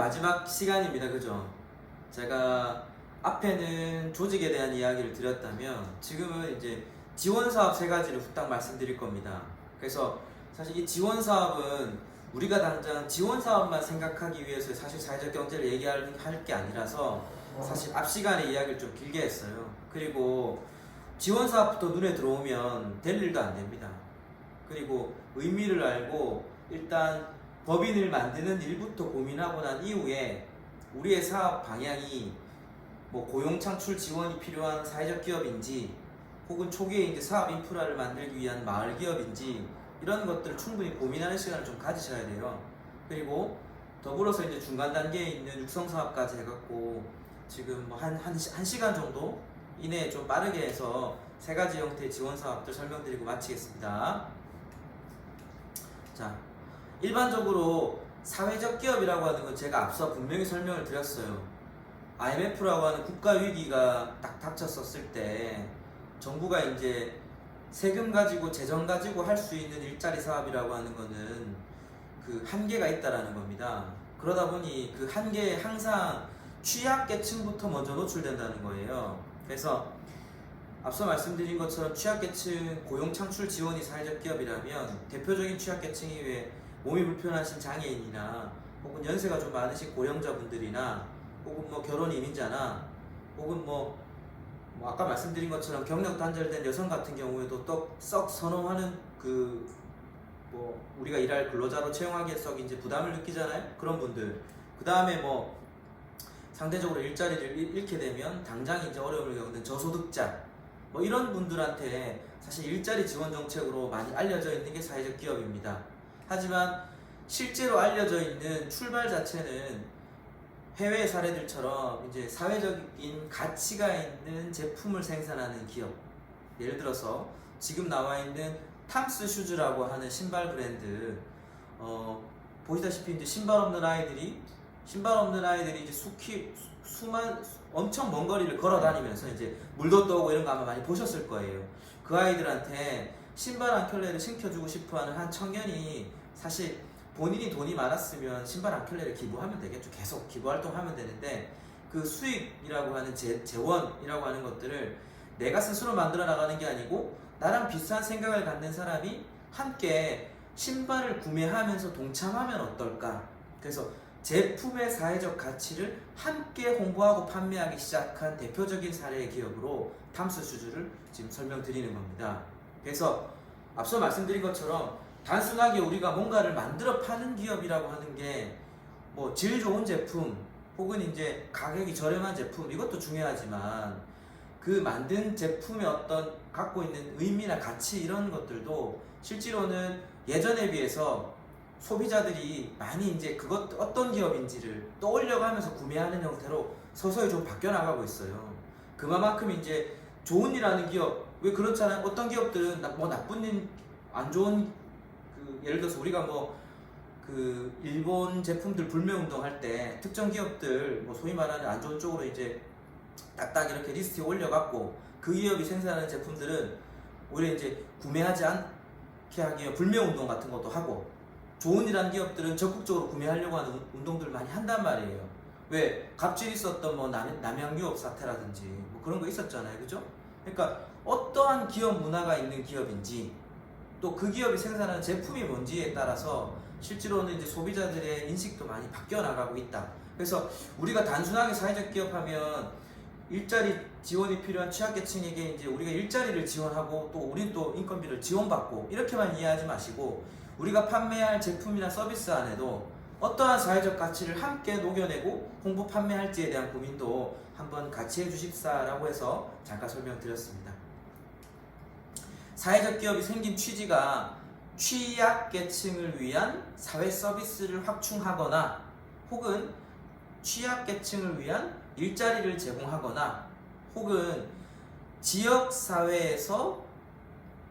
마지막 시간입니다. 그죠? 제가 앞에는 조직에 대한 이야기를 드렸다면 지금은 이제 지원 사업 세 가지를 후딱 말씀드릴 겁니다. 그래서 사실 이 지원 사업은 우리가 당장 지원 사업만 생각하기 위해서 사실 사회적 경제를 얘기할 게 아니라서 사실 앞 시간에 이야기를 좀 길게 했어요. 그리고 지원 사업부터 눈에 들어오면 될 일도 안 됩니다. 그리고 의미를 알고 일단 법인을 만드는 일부터 고민하고 난 이후에 우리의 사업 방향이 뭐 고용 창출 지원이 필요한 사회적 기업인지 혹은 초기에 이제 사업 인프라를 만들기 위한 마을 기업인지 이런 것들을 충분히 고민하는 시간을 좀 가지셔야 돼요. 그리고 더불어서 이제 중간 단계에 있는 육성 사업까지 해갖고 지금 뭐 한 시간 정도 이내에 좀 빠르게 해서 세 가지 형태의 지원 사업들 설명드리고 마치겠습니다. 자, 일반적으로 사회적 기업이라고 하는 건 제가 앞서 분명히 설명을 드렸어요. IMF라고 하는 국가 위기가 딱 닥쳤었을 때 정부가 이제 세금 가지고 재정 가지고 할 수 있는 일자리 사업이라고 하는 거는 그 한계가 있다라는 겁니다. 그러다 보니 그 한계에 항상 취약계층부터 먼저 노출된다는 거예요. 그래서 앞서 말씀드린 것처럼 취약계층 고용 창출 지원이 사회적 기업이라면 대표적인 취약계층이 왜 몸이 불편하신 장애인이나 혹은 연세가 좀 많으신 고령자분들이나 혹은 뭐 결혼 이민자나 혹은 뭐 아까 말씀드린 것처럼 경력 단절된 여성 같은 경우에도 또 썩 선호하는 그 뭐 우리가 일할 근로자로 채용하기에 썩 이제 부담을 느끼잖아요. 그런 분들. 그 다음에 뭐 상대적으로 일자리를 잃게 되면 당장 이제 어려움을 겪는 저소득자 뭐 이런 분들한테 사실 일자리 지원 정책으로 많이 알려져 있는 게 사회적 기업입니다. 하지만 실제로 알려져 있는 출발 자체는 해외 사례들처럼 이제 사회적인 가치가 있는 제품을 생산하는 기업. 예를 들어서 지금 나와 있는 탐스 슈즈라고 하는 신발 브랜드. 보시다시피 이제 신발 없는 아이들이 이제 엄청 먼 거리를 걸어 다니면서 이제 물도 떠오고 이런 거 아마 많이 보셨을 거예요. 그 아이들한테 신발 한 켤레를 신겨주고 싶어 하는 한 청년이 사실 본인이 돈이 많았으면 신발 한 켤레를 기부하면 되겠죠. 계속 기부 활동하면 되는데 그 수익이라고 하는 재원이라고 하는 것들을 내가 스스로 만들어 나가는 게 아니고 나랑 비슷한 생각을 갖는 사람이 함께 신발을 구매하면서 동참하면 어떨까. 그래서 제품의 사회적 가치를 함께 홍보하고 판매하기 시작한 대표적인 사례의 기업으로 탐스 슈즈를 지금 설명드리는 겁니다. 그래서 앞서 말씀드린 것처럼 단순하게 우리가 뭔가를 만들어 파는 기업이라고 하는 게 뭐 질 좋은 제품 혹은 이제 가격이 저렴한 제품 이것도 중요하지만 그 만든 제품의 어떤 갖고 있는 의미나 가치 이런 것들도 실제로는 예전에 비해서 소비자들이 많이 이제 그것 어떤 기업인지를 떠올려가면서 구매하는 형태로 서서히 좀 바뀌어 나가고 있어요. 그만큼 이제 좋은 일 하는 기업 왜 그렇잖아요. 어떤 기업들은 뭐 나쁜 일 안 좋은 그 예를 들어서 우리가 뭐 그 일본 제품들 불매운동 할 때 특정 기업들 뭐 소위 말하는 안 좋은 쪽으로 이제 딱딱 이렇게 리스트에 올려갖고 그 기업이 생산하는 제품들은 오히려 이제 구매하지 않게 하기 위해 불매운동 같은 것도 하고 좋은 일하는 기업들은 적극적으로 구매하려고 하는 운동들을 많이 한단 말이에요. 왜? 갑질 있었던 뭐 남양유업 사태라든지 뭐 그런 거 있었잖아요. 그죠? 그러니까 어떠한 기업 문화가 있는 기업인지 또 그 기업이 생산하는 제품이 뭔지에 따라서 실제로는 이제 소비자들의 인식도 많이 바뀌어 나가고 있다. 그래서 우리가 단순하게 사회적 기업하면 일자리 지원이 필요한 취약계층에게 이제 우리가 일자리를 지원하고 또 우린 또 인건비를 지원받고 이렇게만 이해하지 마시고 우리가 판매할 제품이나 서비스 안에도 어떠한 사회적 가치를 함께 녹여내고 홍보 판매할지에 대한 고민도 한번 같이 해주십사라고 해서 잠깐 설명드렸습니다. 사회적 기업이 생긴 취지가 취약계층을 위한 사회 서비스를 확충하거나 혹은 취약계층을 위한 일자리를 제공하거나 혹은 지역사회에서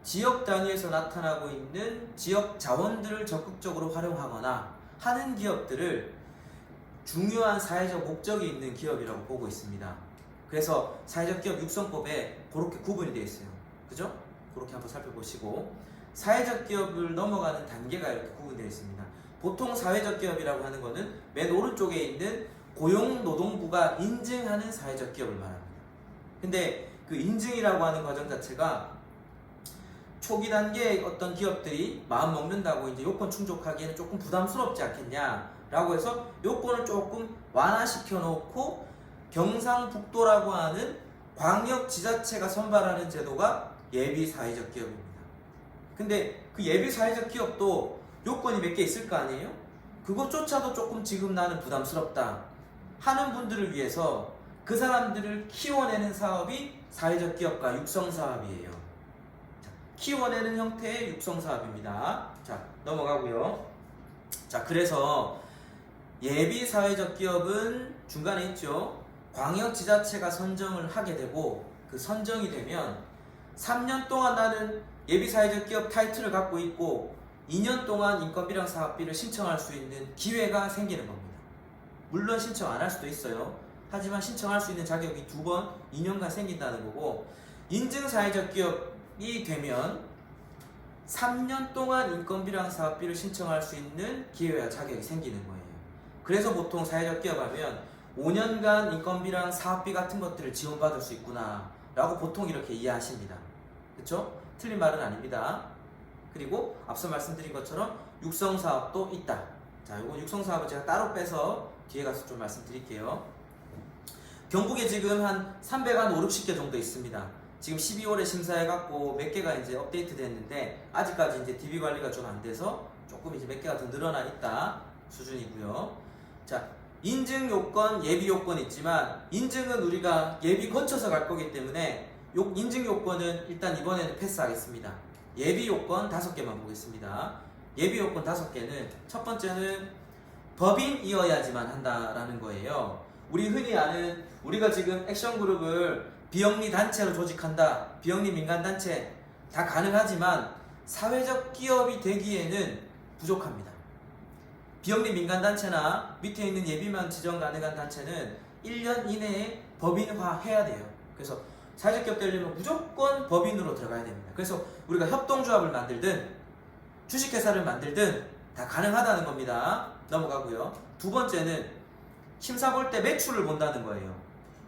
지역 단위에서 나타나고 있는 지역 자원들을 적극적으로 활용하거나 하는 기업들을 중요한 사회적 목적이 있는 기업이라고 보고 있습니다. 그래서 사회적 기업 육성법에 그렇게 구분이 되어 있어요. 그죠? 그렇게 한번 살펴보시고 사회적 기업을 넘어가는 단계가 이렇게 구분되어 있습니다. 보통 사회적 기업이라고 하는 것은 맨 오른쪽에 있는 고용노동부가 인증하는 사회적 기업을 말합니다. 근데 그 인증이라고 하는 과정 자체가 초기 단계의 어떤 기업들이 마음 먹는다고 이제 요건 충족하기에는 조금 부담스럽지 않겠냐라고 해서 요건을 조금 완화시켜 놓고 경상북도라고 하는 광역 지자체가 선발하는 제도가 예비 사회적 기업입니다. 근데 그 예비 사회적 기업도 요건이 몇 개 있을 거 아니에요? 그것조차도 조금 지금 나는 부담스럽다 하는 분들을 위해서 그 사람들을 키워내는 사업이 사회적 기업과 육성 사업이에요. 자, 키워내는 형태의 육성 사업입니다. 자, 넘어가고요. 자, 그래서 예비 사회적 기업은 중간에 있죠. 광역 지자체가 선정을 하게 되고 그 선정이 되면 3년 동안 나는 예비 사회적 기업 타이틀을 갖고 있고 2년 동안 인건비랑 사업비를 신청할 수 있는 기회가 생기는 겁니다. 물론 신청 안 할 수도 있어요. 하지만 신청할 수 있는 자격이 2번 2년간 생긴다는 거고, 인증 사회적 기업이 되면 3년 동안 인건비랑 사업비를 신청할 수 있는 기회와 자격이 생기는 거예요. 그래서 보통 사회적 기업 하면 5년간 인건비랑 사업비 같은 것들을 지원받을 수 있구나 라고 보통 이렇게 이해하십니다. 그렇죠? 틀린 말은 아닙니다. 그리고 앞서 말씀드린 것처럼 육성사업도 있다. 자, 이거 육성사업은 제가 따로 빼서 뒤에 가서 좀 말씀드릴게요. 경북에 지금 한 350개 정도 있습니다. 지금 12월에 심사해갖고 몇 개가 이제 업데이트 됐는데 아직까지 이제 DB 관리가 좀 안 돼서 조금 이제 몇 개가 더 늘어나 있다 수준이고요. 자, 인증 요건, 예비 요건 있지만 인증은 우리가 예비 거쳐서 갈 거기 때문에 인증 요건은 일단 이번에는 패스하겠습니다. 예비 요건 5개만 보겠습니다. 예비 요건 5개는 첫 번째는 법인이어야지만 한다라는 거예요. 우리 흔히 아는 우리가 지금 액션그룹을 비영리 단체로 조직한다, 비영리 민간단체 다 가능하지만 사회적 기업이 되기에는 부족합니다. 비영리 민간단체나 밑에 있는 예비만 지정 가능한 단체는 1년 이내에 법인화 해야 돼요. 그래서 사회적 기업 되려면 무조건 법인으로 들어가야 됩니다. 그래서 우리가 협동조합을 만들든 주식회사를 만들든 다 가능하다는 겁니다. 넘어가고요. 두 번째는 심사 볼 때 매출을 본다는 거예요.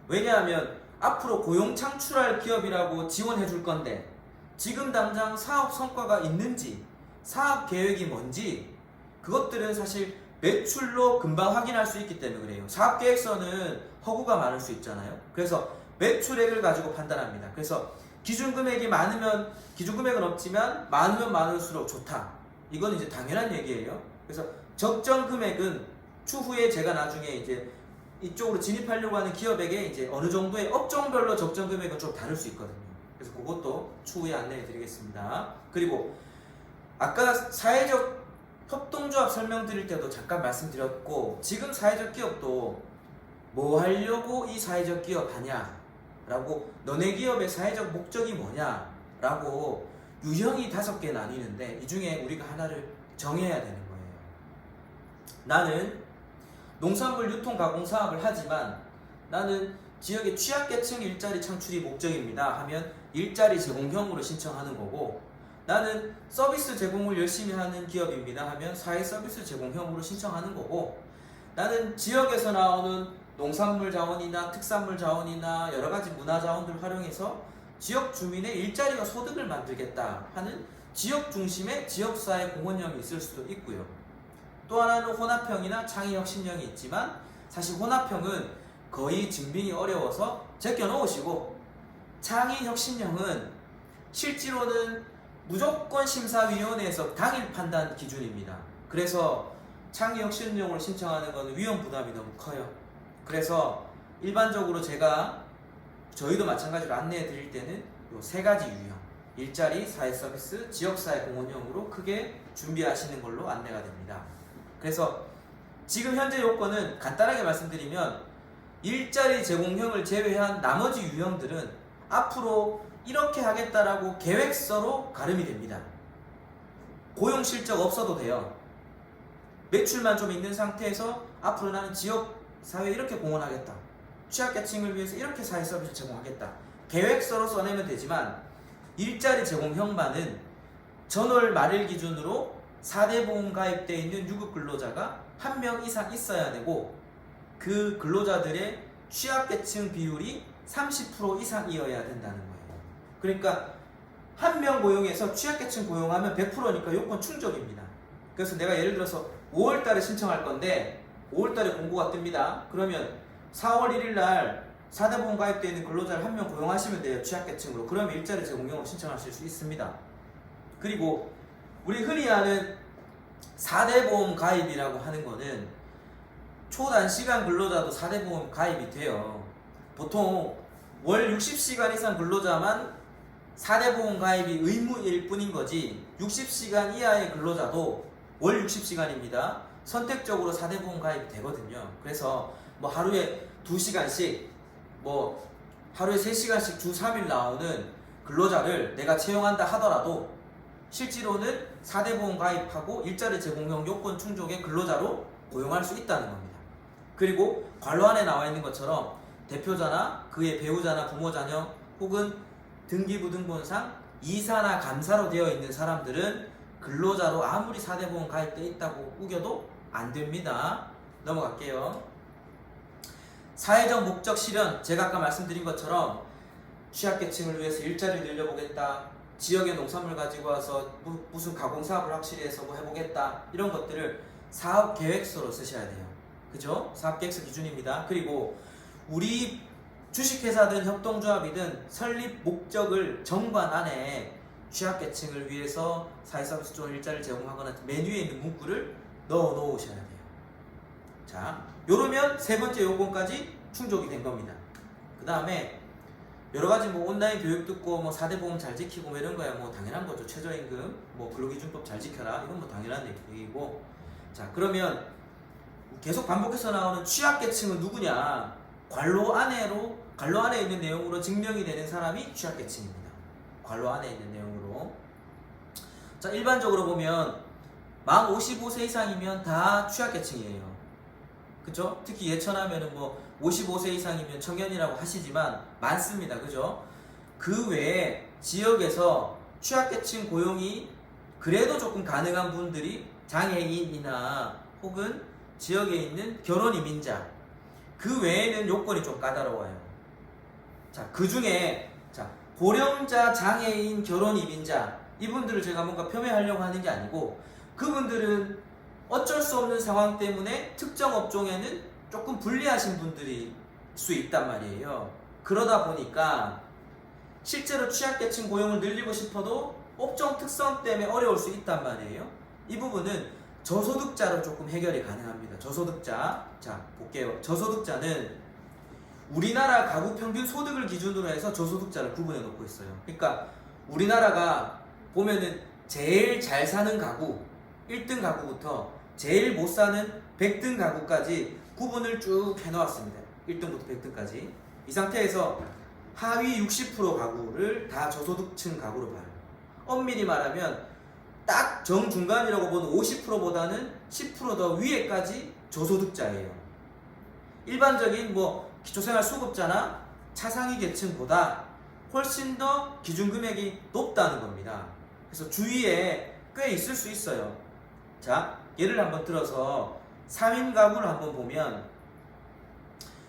왜냐하면 앞으로 고용 창출할 기업이라고 지원해 줄 건데 지금 당장 사업 성과가 있는지 사업 계획이 뭔지 그것들은 사실 매출로 금방 확인할 수 있기 때문에 그래요. 사업 계획서는 허구가 많을 수 있잖아요. 그래서 매출액을 가지고 판단합니다. 그래서 기준 금액이 많으면 기준 금액은 없지만 많으면 많을수록 좋다. 이건 이제 당연한 얘기예요. 그래서 적정 금액은 추후에 제가 나중에 이제 이쪽으로 진입하려고 하는 기업에게 이제 어느 정도의 업종별로 적정 금액은 좀 다를 수 있거든요. 그래서 그것도 추후에 안내해 드리겠습니다. 그리고 아까 사회적 협동조합 설명드릴 때도 잠깐 말씀드렸고 지금 사회적 기업도 뭐 하려고 이 사회적 기업 하냐 라고 너네 기업의 사회적 목적이 뭐냐 라고 유형이 5개 나뉘는데 이 중에 우리가 하나를 정해야 되는 거예요. 나는 농산물 유통 가공 사업을 하지만 나는 지역의 취약계층 일자리 창출이 목적입니다 하면 일자리 제공형으로 신청하는 거고, 나는 서비스 제공을 열심히 하는 기업입니다 하면 사회 서비스 제공형으로 신청하는 거고, 나는 지역에서 나오는 농산물 자원이나 특산물 자원이나 여러가지 문화 자원들을 활용해서 지역 주민의 일자리와 소득을 만들겠다 하는 지역 중심의 지역사회 공헌형이 있을 수도 있고요. 또 하나는 혼합형이나 창의혁신형이 있지만 사실 혼합형은 거의 증빙이 어려워서 제껴놓으시고, 창의혁신형은 실제로는 무조건 심사위원회에서 당일 판단 기준입니다. 그래서 창의혁신형으로 신청하는 것은 위험 부담이 너무 커요. 그래서 일반적으로 저희도 마찬가지로 안내해 드릴 때는 이 3가지 유형, 일자리, 사회서비스, 지역사회 공헌형으로 크게 준비하시는 걸로 안내가 됩니다. 그래서 지금 현재 요건은 간단하게 말씀드리면 일자리 제공형을 제외한 나머지 유형들은 앞으로 이렇게 하겠다라고 계획서로 가름이 됩니다. 고용 실적 없어도 돼요. 매출만 좀 있는 상태에서 앞으로 나는 지역 사회에 이렇게 공헌하겠다, 취약계층을 위해서 이렇게 사회 서비스 제공하겠다, 계획서로 써내면 되지만 일자리 제공형만은 전월 말일 기준으로 4대 보험 가입되어 있는 유급 근로자가 1명 이상 있어야 되고 그 근로자들의 취약계층 비율이 30% 이상이어야 된다는 거예요. 그러니까 1명 고용해서 취약계층 고용하면 100%니까 요건 충족입니다. 그래서 내가 예를 들어서 5월달에 신청할 건데 5월달에 공고가 뜹니다. 그러면 4월 1일날 4대 보험 가입되어 있는 근로자를 1명 고용하시면 돼요. 취약계층으로. 그러면 일자리 제공용으로 신청하실 수 있습니다. 그리고 우리 흔히 아는 4대 보험 가입이라고 하는 거는 초단시간 근로자도 4대 보험 가입이 돼요. 보통 월 60시간 이상 근로자만 4대 보험 가입이 의무일 뿐인 거지 60시간 이하의 근로자도 월 60시간입니다. 선택적으로 4대 보험 가입이 되거든요. 그래서 뭐 하루에 2시간씩 뭐 하루에 3시간씩 주 3일 나오는 근로자를 내가 채용한다 하더라도 실제로는 4대 보험 가입하고 일자리 제공용 요건 충족의 근로자로 고용할 수 있다는 겁니다. 그리고 관로안에 나와 있는 것처럼 대표자나 그의 배우자나 부모 자녀 혹은 등기부등본상 이사나 감사로 되어 있는 사람들은 근로자로 아무리 4대 보험 가입되어 있다고 우겨도 안 됩니다. 넘어갈게요. 사회적 목적 실현, 제가 아까 말씀드린 것처럼 취약계층을 위해서 일자리를 늘려보겠다, 지역의 농산물 가지고 와서 무슨 가공사업을 확실히 해서 뭐 해보겠다, 이런 것들을 사업계획서로 쓰셔야 돼요. 그죠? 사업계획서 기준입니다. 그리고 우리 주식회사든 협동조합이든 설립 목적을 정관 안에 취약계층을 위해서 사회서비스 좋은 일자리를 제공하거나 메뉴에 있는 문구를 넣어 놓으셔야 돼요. 자, 요러면 세 번째 요건까지 충족이 된 겁니다. 그 다음에 여러가지 뭐 온라인 교육 듣고 뭐 4대 보험 잘 지키고 뭐 이런 거야 뭐 당연한 거죠. 최저임금, 뭐 근로기준법 잘 지켜라, 이건 뭐 당연한 얘기고. 자, 그러면 계속 반복해서 나오는 취약계층은 누구냐? 관로 안에 있는 내용으로 증명이 되는 사람이 취약계층입니다. 관로 안에 있는 내용으로. 자, 일반적으로 보면 만 55세 이상이면 다 취약계층이에요. 그죠? 특히 예천하면은 뭐 55세 이상이면 청년이라고 하시지만 많습니다. 그죠? 그 외에 지역에서 취약계층 고용이 그래도 조금 가능한 분들이 장애인이나 혹은 지역에 있는 결혼이민자, 그 외에는 요건이 좀 까다로워요. 자, 그 중에 고령자, 장애인, 결혼이민자, 이분들을 제가 뭔가 폄훼하려고 하는 게 아니고 그분들은 어쩔 수 없는 상황 때문에 특정 업종에는 조금 불리하신 분들이 수 있단 말이에요. 그러다 보니까 실제로 취약계층 고용을 늘리고 싶어도 업종 특성 때문에 어려울 수 있단 말이에요. 이 부분은 저소득자로 조금 해결이 가능합니다. 저소득자. 자, 볼게요. 저소득자는 우리나라 가구 평균 소득을 기준으로 해서 저소득자를 구분해 놓고 있어요. 그러니까 우리나라가 보면은 제일 잘 사는 가구 1등 가구부터 제일 못 사는 100등 가구까지 구분을 쭉 해놓았습니다. 1등부터 100등까지. 이 상태에서 하위 60% 가구를 다 저소득층 가구로 봐요. 엄밀히 말하면 딱 정중간이라고 보는 50%보다는 10% 더 위에까지 저소득자예요. 일반적인 뭐 기초생활 수급자나 차상위 계층보다 훨씬 더 기준금액이 높다는 겁니다. 그래서 주위에 꽤 있을 수 있어요. 자, 예를 한번 들어서 3인 가구를 한번 보면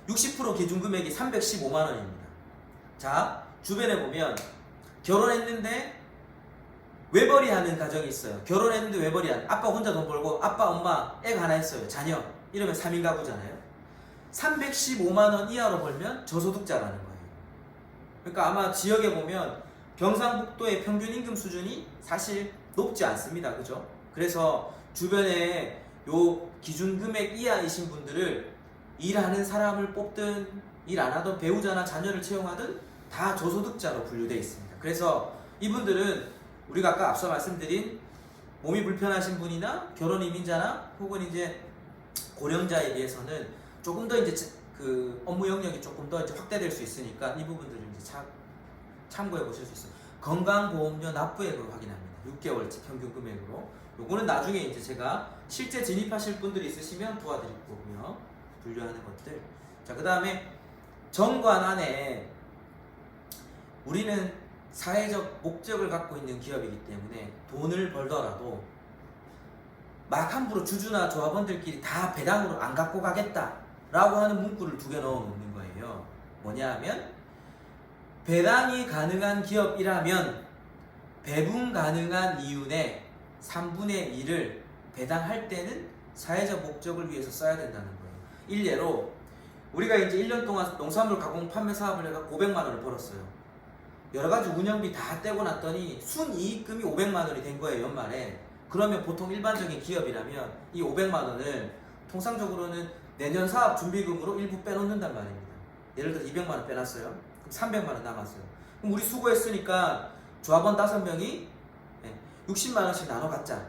60% 기준금액이 315만원입니다. 자, 주변에 보면 결혼했는데 외벌이 하는 가정이 있어요. 결혼했는데 외벌이 하는, 아빠 혼자 돈 벌고 아빠 엄마 애가 하나 있어요. 자녀. 이러면 3인 가구잖아요. 315만원 이하로 벌면 저소득자라는 거예요. 그러니까 아마 지역에 보면 경상북도의 평균 임금 수준이 사실 높지 않습니다. 그죠? 그래서 주변에 요 기준 금액 이하이신 분들을 일하는 사람을 뽑든 일 안 하던 배우자나 자녀를 채용하든 다 저소득자로 분류되어 있습니다. 그래서 이분들은 우리가 아까 앞서 말씀드린 몸이 불편하신 분이나 결혼 이민자나 혹은 이제 고령자에 비해서는 조금 더 이제 그 업무 영역이 조금 더 이제 확대될 수 있으니까 이 부분들을 이제 참고해 보실 수 있어요. 건강보험료 납부액으로 확인합니다. 6개월치 평균 금액으로. 요거는 나중에 이제 제가 실제 진입하실 분들이 있으시면 도와드릴 거고요. 분류하는 것들. 자, 그 다음에 정관 안에 우리는 사회적 목적을 갖고 있는 기업이기 때문에 돈을 벌더라도 막 함부로 주주나 조합원들끼리 다 배당으로 안 갖고 가겠다라고 하는 문구를 2개 넣어 놓는 거예요. 뭐냐 하면 배당이 가능한 기업이라면 배분 가능한 이윤의 3분의 1을 배당할 때는 사회적 목적을 위해서 써야 된다는 거예요. 일례로 우리가 이제 1년 동안 농산물 가공 판매 사업을 해서 500만 원을 벌었어요. 여러 가지 운영비 다 떼고 났더니 순이익금이 500만 원이 된 거예요, 연말에. 그러면 보통 일반적인 기업이라면 이 500만 원을 통상적으로는 내년 사업 준비금으로 일부 빼놓는단 말입니다. 예를 들어 200만 원 빼놨어요. 그럼 300만 원 남았어요. 그럼 우리 수고했으니까 조합원 5명이 60만 원씩 나눠 갖자.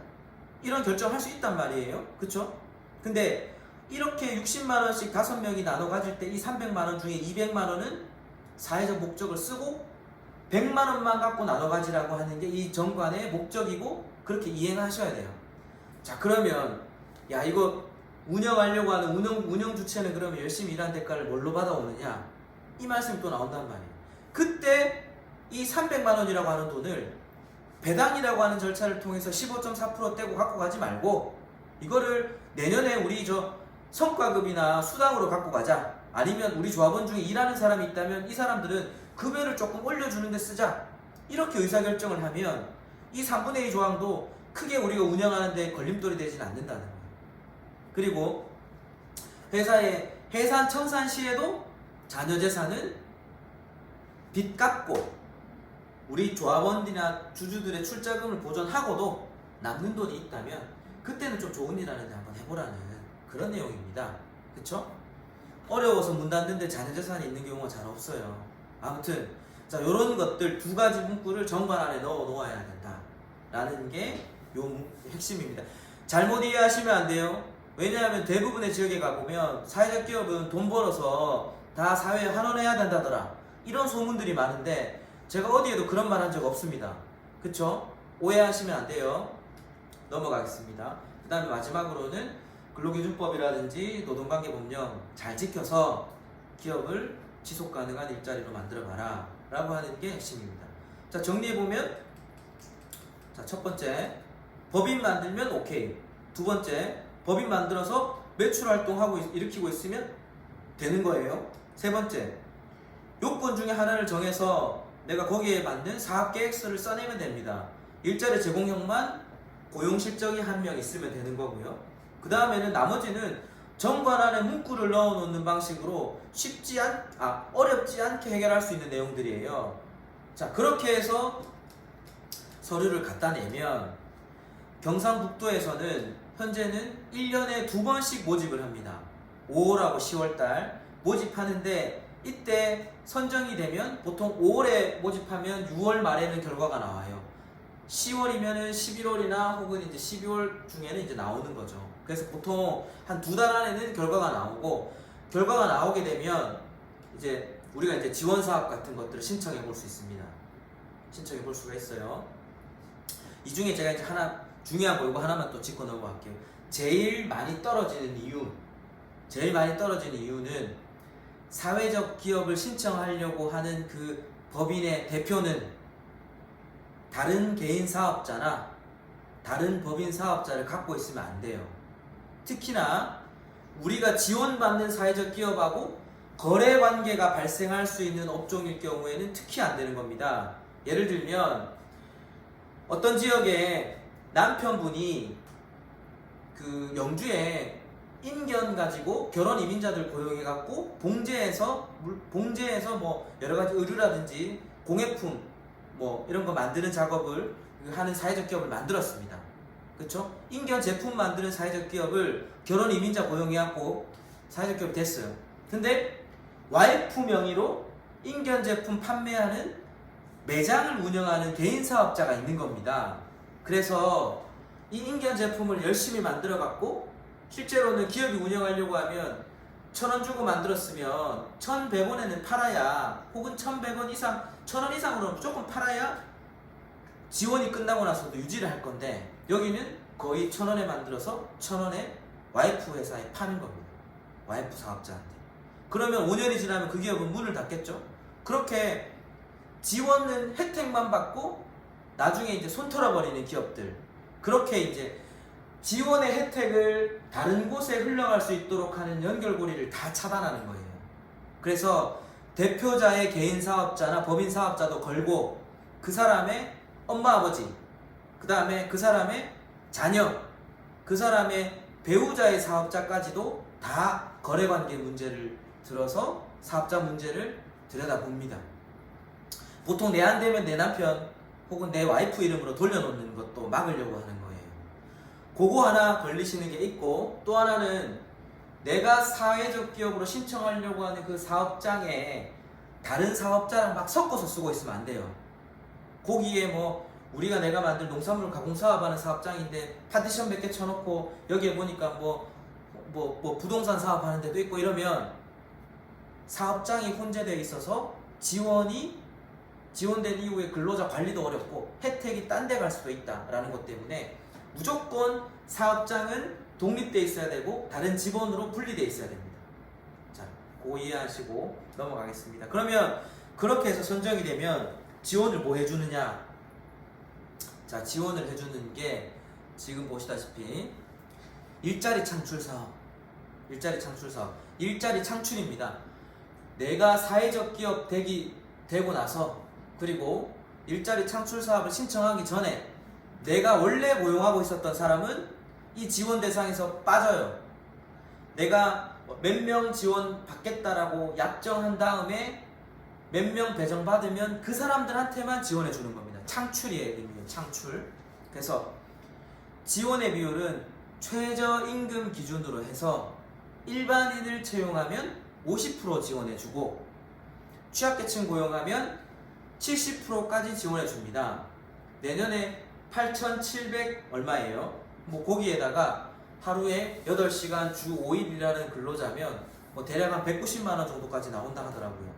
이런 결정을 할 수 있단 말이에요. 그쵸? 근데 이렇게 60만 원씩 5명이 나눠 가질 때 이 300만 원 중에 200만 원은 사회적 목적을 쓰고 100만 원만 갖고 나눠 가지라고 하는 게 이 정관의 목적이고 그렇게 이행하셔야 돼요. 자, 그러면 야, 이거 운영하려고 하는 운영 주체는 그러면 열심히 일한 대가를 뭘로 받아오느냐? 이 말씀이 또 나온단 말이에요. 그때 이 300만 원이라고 하는 돈을 배당이라고 하는 절차를 통해서 15.4% 떼고 갖고 가지 말고 이거를 내년에 우리 성과급이나 수당으로 갖고 가자. 아니면 우리 조합원 중에 일하는 사람이 있다면 이 사람들은 급여를 조금 올려주는 데 쓰자. 이렇게 의사결정을 하면 이 3분의 2 조항도 크게 우리가 운영하는 데 걸림돌이 되지는 않는다는 거예요. 그리고 회사의 해산 청산 시에도 자녀재산은 빚 갚고 우리 조합원이나 주주들의 출자금을 보존하고도 남는 돈이 있다면 그때는 좀 좋은 일 하는데 한번 해보라는 그런 내용입니다. 그쵸? 어려워서 문 닫는데 자녀재산이 있는 경우가 잘 없어요. 아무튼 자, 요런 것들 2가지 문구를 정관 안에 넣어 놓아야 된다 라는 게 요 핵심입니다. 잘못 이해하시면 안 돼요. 왜냐하면 대부분의 지역에 가보면 사회적 기업은 돈 벌어서 다 사회에 환원해야 된다더라 이런 소문들이 많은데 제가 어디에도 그런 말 한 적 없습니다. 그쵸? 오해하시면 안 돼요. 넘어가겠습니다. 그 다음에 마지막으로는 근로기준법이라든지 노동관계법령 잘 지켜서 기업을 지속가능한 일자리로 만들어봐라 라고 하는 게 핵심입니다. 자, 정리해보면 자, 첫 번째 법인 만들면 오케이. 2번째 법인 만들어서 매출활동하고 일으키고 있으면 되는 거예요. 3번째 요건 중에 하나를 정해서 내가 거기에 맞는 사업계획서를 써내면 됩니다. 일자리 제공형만 고용실적이 1명 있으면 되는 거고요. 그 다음에는 나머지는 정관 안에 문구를 넣어 놓는 방식으로 어렵지 않게 해결할 수 있는 내용들이에요. 자, 그렇게 해서 서류를 갖다 내면 경상북도에서는 현재는 1년에 2번씩 모집을 합니다. 5월하고 10월달 모집하는데 이때 선정이 되면 보통 5월에 모집하면 6월 말에는 결과가 나와요. 10월이면은 11월이나 혹은 이제 12월 중에는 이제 나오는 거죠. 그래서 보통 한 2달 안에는 결과가 나오고 결과가 나오게 되면 이제 우리가 이제 지원 사업 같은 것들을 신청해 볼 수 있습니다. 신청해 볼 수가 있어요. 이 중에 제가 이제 하나 중요한 거 이거 하나만 또 짚고 넘어갈게요. 제일 많이 떨어지는 이유는 사회적 기업을 신청하려고 하는 그 법인의 대표는 다른 개인 사업자나 다른 법인 사업자를 갖고 있으면 안 돼요. 특히나 우리가 지원받는 사회적 기업하고 거래 관계가 발생할 수 있는 업종일 경우에는 특히 안 되는 겁니다. 예를 들면 어떤 지역에 남편분이 그 영주에 인견 가지고 결혼 이민자들 고용해 갖고 봉제해서 뭐 여러 가지 의류라든지 공예품 뭐 이런 거 만드는 작업을 하는 사회적 기업을 만들었습니다. 그쵸? 인견 제품 만드는 사회적 기업을 결혼 이민자 고용해 갖고 사회적 기업이 됐어요. 근데 와이프 명의로 인견 제품 판매하는 매장을 운영하는 개인 사업자가 있는 겁니다. 그래서 이 인견 제품을 열심히 만들어 갖고 실제로는 기업이 운영하려고 하면 1,000원 주고 만들었으면 1,100원에는 팔아야 혹은 1,100원 이상 1,000원 이상으로 무조건 팔아야 지원이 끝나고 나서도 유지를 할 건데 여기는 거의 1,000원에 만들어서 1,000원에 와이프 회사에 파는 겁니다. 와이프 사업자한테. 그러면 5년이 지나면 그 기업은 문을 닫겠죠. 그렇게 지원은 혜택만 받고 나중에 이제 손 털어버리는 기업들, 그렇게 이제 지원의 혜택을 다른 곳에 흘러갈 수 있도록 하는 연결고리를 다 차단하는 거예요. 그래서 대표자의 개인 사업자나 법인 사업자도 걸고 그 사람의 엄마 아버지, 그 다음에 그 사람의 자녀, 그 사람의 배우자의 사업자까지도 다 거래관계 문제를 들어서 사업자 문제를 들여다봅니다. 보통 내 안 되면 내 남편 혹은 내 와이프 이름으로 돌려놓는 것도 막으려고 하는 거예요. 그거 하나 걸리시는 게 있고, 또 하나는 내가 사회적 기업으로 신청하려고 하는 그 사업장에 다른 사업자랑 막 섞어서 쓰고 있으면 안 돼요. 거기에 뭐 우리가 내가 만든 농산물 가공 사업하는 사업장인데 파티션 몇 개 쳐놓고 여기에 보니까 뭐 부동산 사업하는 데도 있고 이러면 사업장이 혼재되어 있어서 지원된 이후에 근로자 관리도 어렵고 혜택이 딴 데 갈 수도 있다라는 것 때문에 무조건 사업장은 독립되어 있어야 되고 다른 지번으로 분리되어 있어야 됩니다. 자, 그거 이해하시고 넘어가겠습니다. 그러면 그렇게 해서 선정이 되면 지원을 뭐 해주느냐? 자, 지원을 해주는 게 지금 보시다시피 일자리 창출 사업, 일자리 창출입니다. 내가 사회적 기업 되고 나서, 그리고 일자리 창출 사업을 신청하기 전에 내가 원래 고용하고 있었던 사람은 이 지원 대상에서 빠져요. 내가 몇 명 지원 받겠다라고 약정한 다음에 몇 명 배정받으면 그 사람들한테만 지원해 주는 겁니다. 창출이에요, 의미예요. 창출. 그래서 지원의 비율은 최저임금 기준으로 해서 일반인을 채용하면 50% 지원해 주고 취약계층 고용하면 70%까지 지원해 줍니다. 내년에 8,700 얼마예요? 뭐 거기에다가 하루에 8시간 주 5일 일하는 근로자면 뭐 대략 한 190만 원 정도까지 나온다 하더라고요.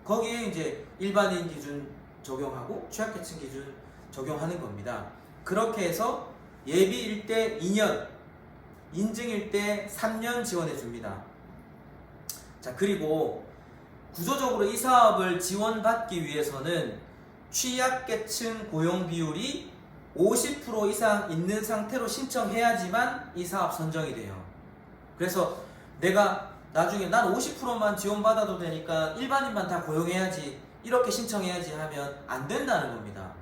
거기에 이제 일반인 기준 적용하고 취약계층 기준 적용하는 겁니다. 그렇게 해서 예비일 때 2년, 인증일 때 3년 지원해 줍니다. 자, 그리고 구조적으로 이 사업을 지원받기 위해서는 취약계층 고용 비율이 50% 이상 있는 상태로 신청해야지만 이 사업 선정이 돼요. 그래서 내가 나중에 난 50%만 지원받아도 되니까 일반인만 다 고용해야지, 이렇게 신청해야지 하면 안 된다는 겁니다.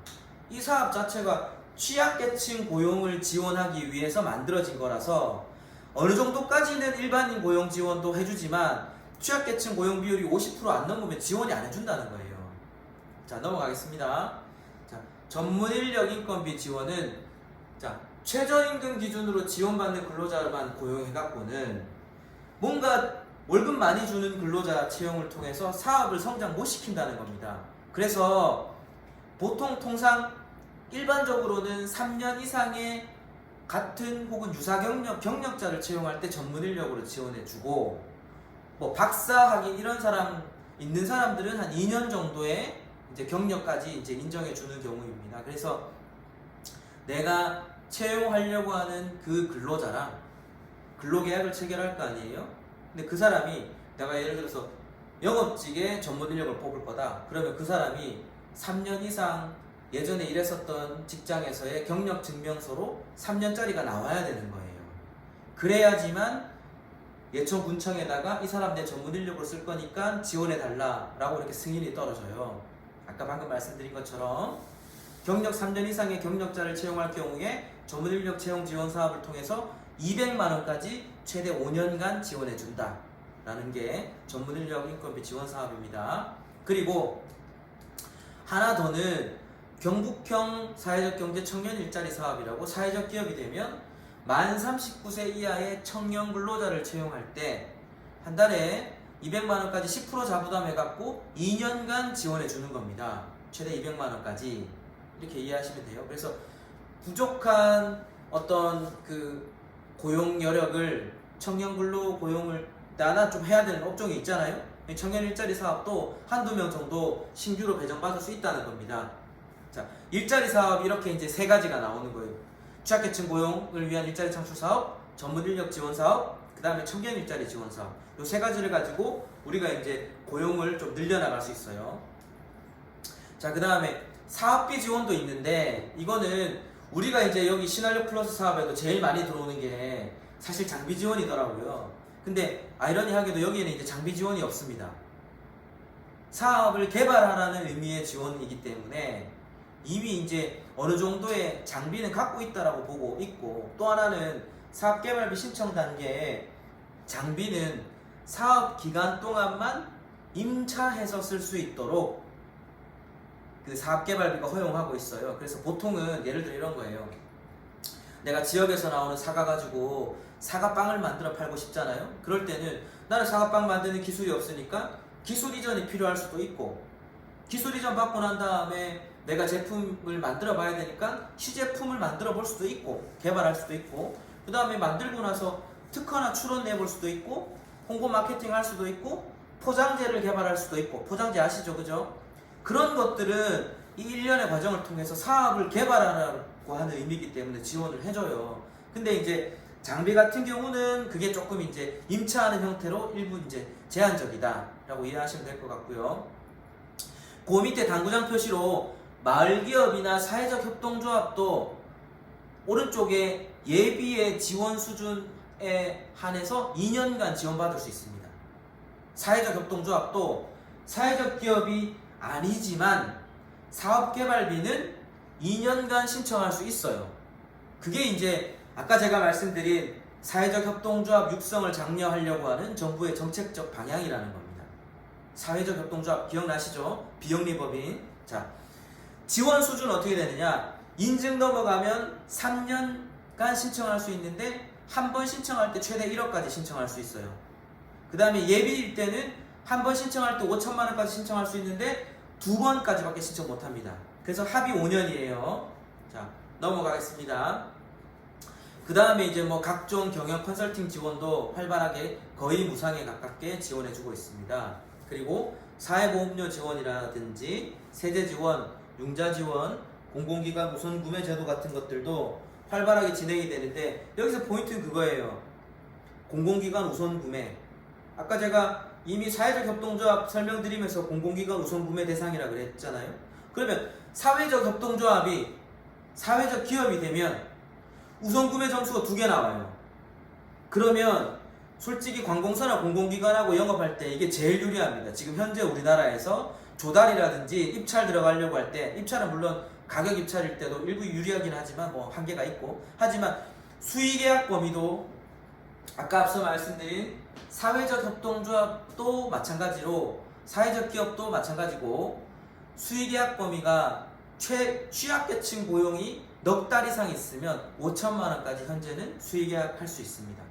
이 사업 자체가 취약계층 고용을 지원하기 위해서 만들어진 거라서 어느 정도까지는 일반인 고용 지원도 해주지만 취약계층 고용 비율이 50% 안 넘으면 지원이 안 해준다는 거예요. 자, 넘어가겠습니다. 자, 전문인력 인건비 지원은 최저임금 기준으로 지원받는 근로자만 고용해갖고는 뭔가 월급 많이 주는 근로자 채용을 통해서 사업을 성장 못 시킨다는 겁니다. 그래서 통상 일반적으로는 3년 이상의 같은 혹은 유사 경력자를 채용할 때 전문인력으로 지원해주고, 뭐 박사 학위 이런 사람 있는 사람들은 한 2년 정도의 이제 경력까지 이제 인정해주는 경우입니다. 그래서 내가 채용하려고 하는 그 근로자랑 근로계약을 체결할 거 아니에요? 근데 그 사람이 내가 예를 들어서 영업직에 전문인력을 뽑을 거다. 그러면 그 사람이 3년 이상 예전에 일했었던 직장에서의 경력 증명서로 3년짜리가 나와야 되는 거예요. 그래야지만 예천군청에다가 이 사람 내 전문인력으로 쓸 거니까 지원해달라라고 이렇게 승인이 떨어져요. 아까 방금 말씀드린 것처럼 경력 3년 이상의 경력자를 채용할 경우에 전문인력 채용 지원 사업을 통해서 200만 원까지 최대 5년간 지원해준다 라는 게 전문인력 인건비 지원 사업입니다. 그리고 하나 더는 경북형 사회적 경제 청년 일자리 사업이라고, 사회적 기업이 되면 만 39세 이하의 청년 근로자를 채용할 때 한 달에 200만 원까지 10% 자부담해갖고 2년간 지원해주는 겁니다. 최대 200만 원까지. 이렇게 이해하시면 돼요. 그래서 부족한 어떤 그 고용 여력을, 청년 근로 고용을 나나 좀 해야 되는 업종이 있잖아요. 청년 일자리 사업도 한두 명 정도 신규로 배정받을 수 있다는 겁니다. 자, 일자리 사업 이렇게 이제 세 가지가 나오는 거예요. 취약계층 고용을 위한 일자리 창출 사업, 전문 인력 지원 사업, 그 다음에 청년 일자리 지원 사업. 이 세 가지를 가지고 우리가 이제 고용을 좀 늘려나갈 수 있어요. 자, 그 다음에 사업비 지원도 있는데, 이거는 우리가 이제 여기 신한력 플러스 사업에도 제일 많이 들어오는 게 사실 장비 지원이더라고요. 근데 아이러니하게도 여기에는 이제 장비 지원이 없습니다. 사업을 개발하라는 의미의 지원이기 때문에 이미 이제 어느 정도의 장비는 갖고 있다라고 보고 있고, 또 하나는 사업 개발비 신청 단계에 장비는 사업 기간 동안만 임차해서 쓸 수 있도록 그 사업 개발비가 허용하고 있어요. 그래서 보통은 예를 들어 이런 거예요. 내가 지역에서 나오는 사과 가지고 사과빵을 만들어 팔고 싶잖아요. 그럴 때는 나는 사과빵 만드는 기술이 없으니까 기술 이전이 필요할 수도 있고, 기술 이전 받고 난 다음에 내가 제품을 만들어 봐야 되니까 시제품을 만들어 볼 수도 있고, 개발할 수도 있고, 그 다음에 만들고 나서 특허나 출원 내볼 수도 있고, 홍보 마케팅 할 수도 있고, 포장재를 개발할 수도 있고. 포장재 아시죠? 그죠? 그런 것들은 이 일련의 과정을 통해서 사업을 개발하라고 하는 의미이기 때문에 지원을 해줘요. 근데 이제 장비 같은 경우는 그게 조금 이제 임차하는 형태로 일부 이제 제한적이다라고 이해하시면 될 것 같고요. 그 밑에 당구장 표시로 마을기업이나 사회적 협동조합도 오른쪽에 예비의 지원 수준에 한해서 2년간 지원받을 수 있습니다. 사회적 협동조합도 사회적 기업이 아니지만 사업개발비는 2년간 신청할 수 있어요. 그게 이제 아까 제가 말씀드린 사회적 협동조합 육성을 장려하려고 하는 정부의 정책적 방향이라는 겁니다. 사회적 협동조합 기억나시죠? 비영리법인. 자, 지원 수준은 어떻게 되느냐? 인증 넘어가면 3년간 신청할 수 있는데 한 번 신청할 때 최대 1억까지 신청할 수 있어요. 그 다음에 예비일 때는 한 번 신청할 때 5천만 원까지 신청할 수 있는데 2번까지밖에 신청 못합니다. 그래서 합이 5년이에요. 자, 넘어가겠습니다. 그 다음에 이제 뭐 각종 경영 컨설팅 지원도 활발하게 거의 무상에 가깝게 지원해주고 있습니다. 그리고 사회보험료 지원이라든지 세제 지원, 융자 지원, 공공기관 우선 구매 제도 같은 것들도 활발하게 진행이 되는데, 여기서 포인트는 그거예요. 공공기관 우선 구매. 아까 제가 이미 사회적 협동조합 설명드리면서 공공기관 우선 구매 대상이라 그랬잖아요. 그러면 사회적 협동조합이 사회적 기업이 되면 우선 구매 점수가 2개 나와요. 그러면 솔직히 관공서나 공공기관하고 영업할 때 이게 제일 유리합니다. 지금 현재 우리나라에서 조달이라든지 입찰 들어가려고 할 때, 입찰은 물론 가격 입찰일 때도 일부 유리하긴 하지만 뭐 한계가 있고, 하지만 수의계약 범위도 아까 앞서 말씀드린 사회적 협동조합도 마찬가지로, 사회적 기업도 마찬가지고, 수의계약 범위가 취약계층 고용이 넉 달 이상 있으면 5천만 원까지 현재는 수의계약 할 수 있습니다.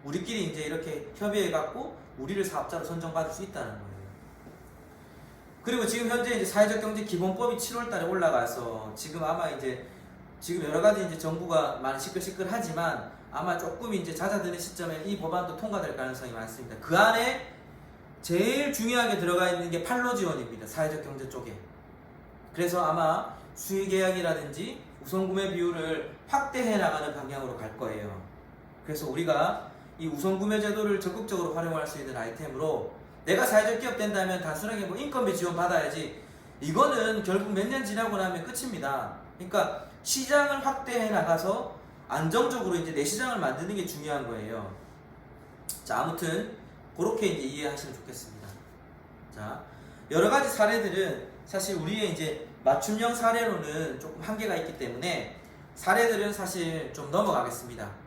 우리끼리 이제 이렇게 협의해갖고 우리를 사업자로 선정받을 수 있다는 거예요. 그리고 지금 현재 이제 사회적 경제 기본법이 7월달에 올라가서 지금 아마 이제 지금 여러 가지 이제 정부가 많이 시끌시끌하지만 아마 조금 이제 잦아드는 시점에 이 법안도 통과될 가능성이 많습니다. 그 안에 제일 중요하게 들어가 있는 게 판로 지원입니다. 사회적 경제 쪽에. 그래서 아마 수의계약이라든지 우선구매 비율을 확대해 나가는 방향으로 갈 거예요. 그래서 우리가 이 우선구매 제도를 적극적으로 활용할 수 있는 아이템으로, 내가 사회적 기업 된다면 단순하게 뭐 인건비 지원 받아야지, 이거는 결국 몇 년 지나고 나면 끝입니다. 그러니까 시장을 확대해 나가서 안정적으로 이제 내 시장을 만드는 게 중요한 거예요. 자, 아무튼 그렇게 이제 이해하시면 좋겠습니다. 자, 여러 가지 사례들은 사실 우리의 이제 맞춤형 사례로는 조금 한계가 있기 때문에 사례들은 사실 좀 넘어가겠습니다.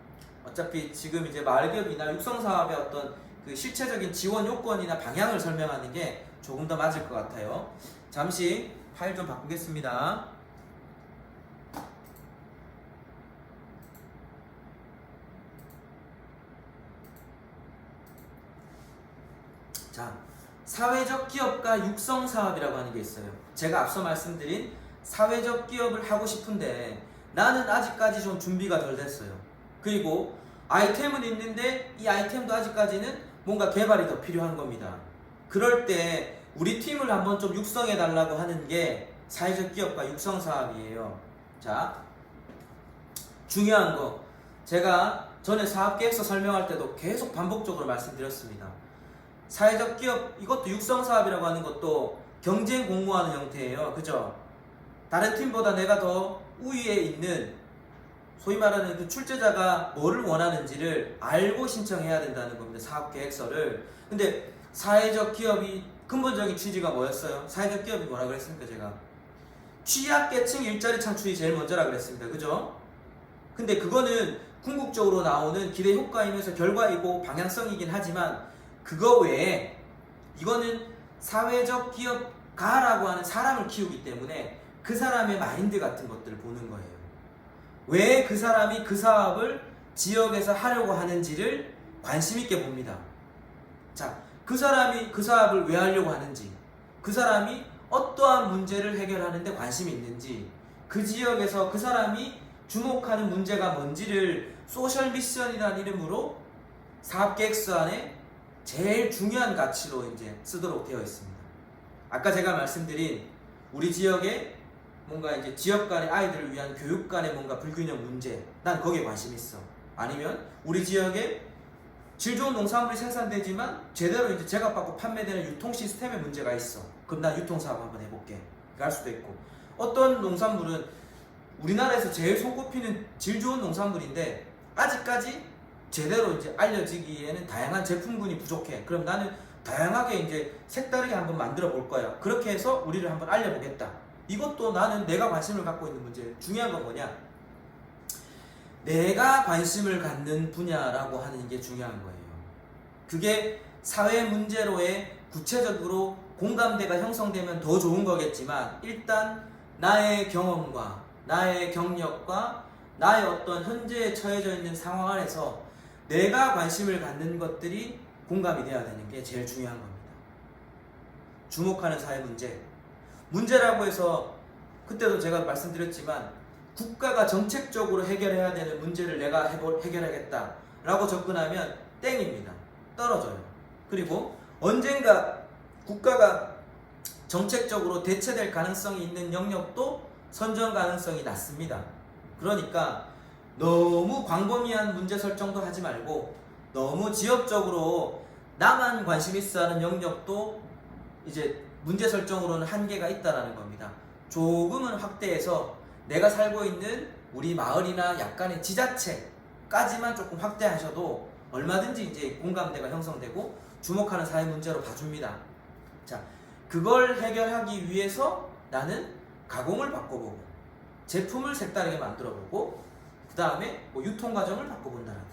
어차피 지금 이제 마을기업이나 육성사업의 어떤 그 실체적인 지원 요건이나 방향을 설명하는 게 조금 더 맞을 것 같아요. 잠시 파일 좀 바꾸겠습니다. 자, 사회적 기업과 육성 사업이라고 하는 게 있어요. 제가 앞서 말씀드린 사회적 기업을 하고 싶은데 나는 아직까지 좀 준비가 덜 됐어요. 그리고 아이템은 있는데 이 아이템도 아직까지는 뭔가 개발이 더 필요한 겁니다. 그럴 때 우리 팀을 한번 좀 육성해 달라고 하는 게 사회적 기업과 육성 사업이에요. 자, 중요한 거, 제가 전에 사업계획서 설명할 때도 계속 반복적으로 말씀드렸습니다. 사회적 기업, 이것도 육성 사업이라고 하는 것도 경쟁 공모하는 형태예요. 그죠? 다른 팀보다 내가 더 우위에 있는, 소위 말하는 그 출제자가 뭐를 원하는지를 알고 신청해야 된다는 겁니다. 사업계획서를. 근데 사회적 기업이 근본적인 취지가 뭐였어요? 사회적 기업이 뭐라 그랬습니까? 제가 취약계층 일자리 창출이 제일 먼저라 그랬습니다. 그죠? 근데 그거는 궁극적으로 나오는 기대 효과이면서 결과이고 방향성이긴 하지만, 그거 외에 이거는 사회적 기업가라고 하는 사람을 키우기 때문에 그 사람의 마인드 같은 것들을 보는 거예요. 왜 그 사람이 그 사업을 지역에서 하려고 하는지를 관심 있게 봅니다. 자, 그 사람이 그 사업을 왜 하려고 하는지, 그 사람이 어떠한 문제를 해결하는데 관심이 있는지, 그 지역에서 그 사람이 주목하는 문제가 뭔지를 소셜 미션이라는 이름으로 사업계획서 안에 제일 중요한 가치로 이제 쓰도록 되어 있습니다. 아까 제가 말씀드린 우리 지역에 뭔가 이제 지역 간의 아이들을 위한 교육 간의 뭔가 불균형 문제, 난 거기에 관심 있어. 아니면 우리 지역에 질 좋은 농산물이 생산되지만 제대로 이제 제값받고 판매되는 유통 시스템에 문제가 있어. 그럼 난 유통사업 한번 해볼게. 할 수도 있고, 어떤 농산물은 우리나라에서 제일 손꼽히는 질 좋은 농산물인데 아직까지 제대로 이제 알려지기에는 다양한 제품군이 부족해. 그럼 나는 다양하게 이제 색다르게 한번 만들어 볼 거야. 그렇게 해서 우리를 한번 알려보겠다. 이것도 나는 내가 관심을 갖고 있는 문제. 중요한 건 뭐냐? 내가 관심을 갖는 분야라고 하는 게 중요한 거예요. 그게 사회 문제로의 구체적으로 공감대가 형성되면 더 좋은 거겠지만, 일단 나의 경험과 나의 경력과 나의 어떤 현재에 처해져 있는 상황 안에서 내가 관심을 갖는 것들이 공감이 돼야 되는 게 제일 중요한 겁니다. 주목하는 사회 문제. 문제라고 해서 그때도 제가 말씀드렸지만, 국가가 정책적으로 해결해야 되는 문제를 내가 해결하겠다 라고 접근하면 땡입니다. 떨어져요. 그리고 언젠가 국가가 정책적으로 대체될 가능성이 있는 영역도 선정 가능성이 낮습니다. 그러니까 너무 광범위한 문제 설정도 하지 말고, 너무 지역적으로 나만 관심 있어 하는 영역도 이제 문제 설정으로는 한계가 있다라는 겁니다. 조금은 확대해서 내가 살고 있는 우리 마을이나 약간의 지자체까지만 조금 확대하셔도 얼마든지 이제 공감대가 형성되고 주목하는 사회 문제로 봐줍니다. 자, 그걸 해결하기 위해서 나는 가공을 바꿔보고 제품을 색다르게 만들어보고, 그 다음에 뭐 유통 과정을 바꿔본다든지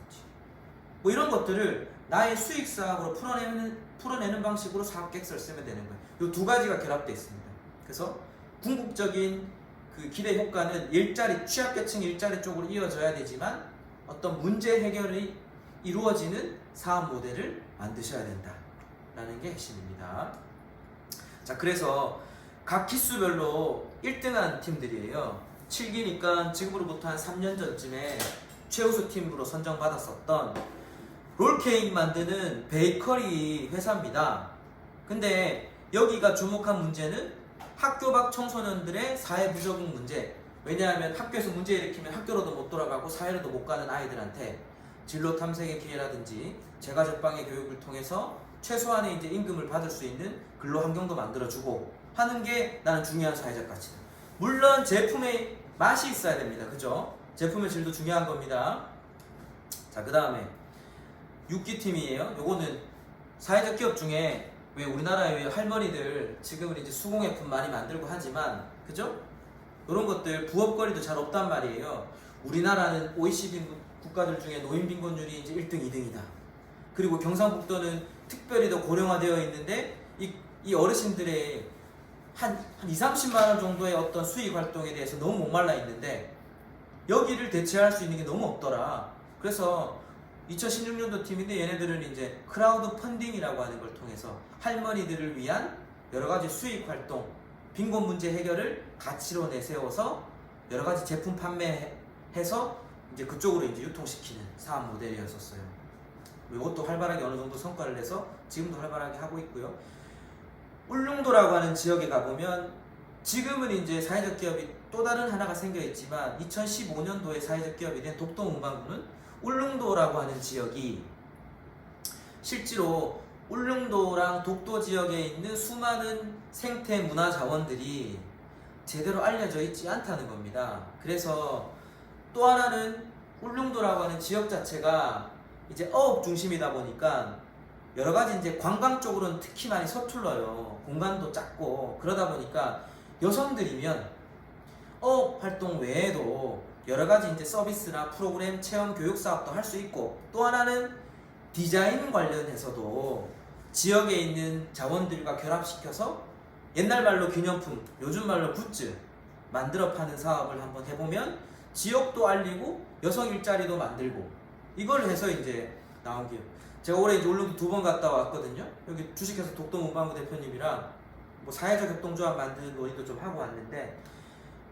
뭐 이런 것들을 나의 수익 사업으로 풀어내는 방식으로 사업계획서를 쓰면 되는 거예요. 이 두 가지가 결합되어 있습니다. 그래서 궁극적인 그 기대 효과는 일자리, 취약계층 일자리 쪽으로 이어져야 되지만, 어떤 문제 해결이 이루어지는 사업 모델을 만드셔야 된다라는 게 핵심입니다. 자, 그래서 각 기수별로 1등한 팀들이에요. 7기니까 지금으로부터 한 3년 전쯤에 최우수 팀으로 선정받았었던 롤케이크 만드는 베이커리 회사입니다. 근데 여기가 주목한 문제는 학교 밖 청소년들의 사회 부적응 문제. 왜냐하면 학교에서 문제 일으키면 학교로도 못 돌아가고 사회로도 못 가는 아이들한테 진로 탐색의 기회라든지 제과제빵의 교육을 통해서 최소한의 이제 임금을 받을 수 있는 근로 환경도 만들어주고 하는 게 나는 중요한 사회적 가치다. 물론 제품의 맛이 있어야 됩니다. 그죠? 제품의 질도 중요한 겁니다. 자, 그 다음에 6기 팀이에요. 요거는 사회적 기업 중에, 왜 우리나라의 할머니들 지금은 이제 수공예품 많이 만들고 하지만, 그죠? 이런 것들 부업거리도 잘 없단 말이에요. 우리나라는 OECD 국가들 중에 노인 빈곤율이 이제 1등, 2등이다. 그리고 경상북도는 특별히 더 고령화되어 있는데 이 어르신들의 한 2, 30만 원 정도의 어떤 수익 활동에 대해서 너무 목말라 있는데 여기를 대체할 수 있는 게 너무 없더라. 그래서 2016년도 팀인데 얘네들은 이제 크라우드 펀딩이라고 하는 걸 통해서 할머니들을 위한 여러 가지 수익 활동, 빈곤 문제 해결을 가치로 내세워서 여러 가지 제품 판매해서 이제 그쪽으로 이제 유통시키는 사업 모델이었었어요. 이것도 활발하게 어느 정도 성과를 내서 지금도 활발하게 하고 있고요. 울릉도라고 하는 지역에 가보면 지금은 이제 사회적 기업이 또 다른 하나가 생겨 있지만 2015년도에 사회적 기업이 된 독도문방구는 울릉도라고 하는 지역이 실제로 울릉도랑 독도 지역에 있는 수많은 생태 문화 자원들이 제대로 알려져 있지 않다는 겁니다. 그래서 또 하나는 울릉도라고 하는 지역 자체가 이제 어업 중심이다 보니까 여러 가지 이제 관광 쪽으로는 특히 많이 서툴러요. 공간도 작고 그러다 보니까 여성들이면 어업 활동 외에도 여러 가지 이제 서비스나 프로그램, 체험, 교육 사업도 할 수 있고 또 하나는 디자인 관련해서도 지역에 있는 자원들과 결합시켜서 옛날 말로 기념품, 요즘 말로 굿즈 만들어 파는 사업을 한번 해보면 지역도 알리고 여성 일자리도 만들고 이걸 해서 이제 나온 게 제가 올해 이제 울릉도 2번 갔다 왔거든요. 여기 주식회사 독도 문방구 대표님이랑 뭐 사회적 협동조합 만드는 논의도 좀 하고 왔는데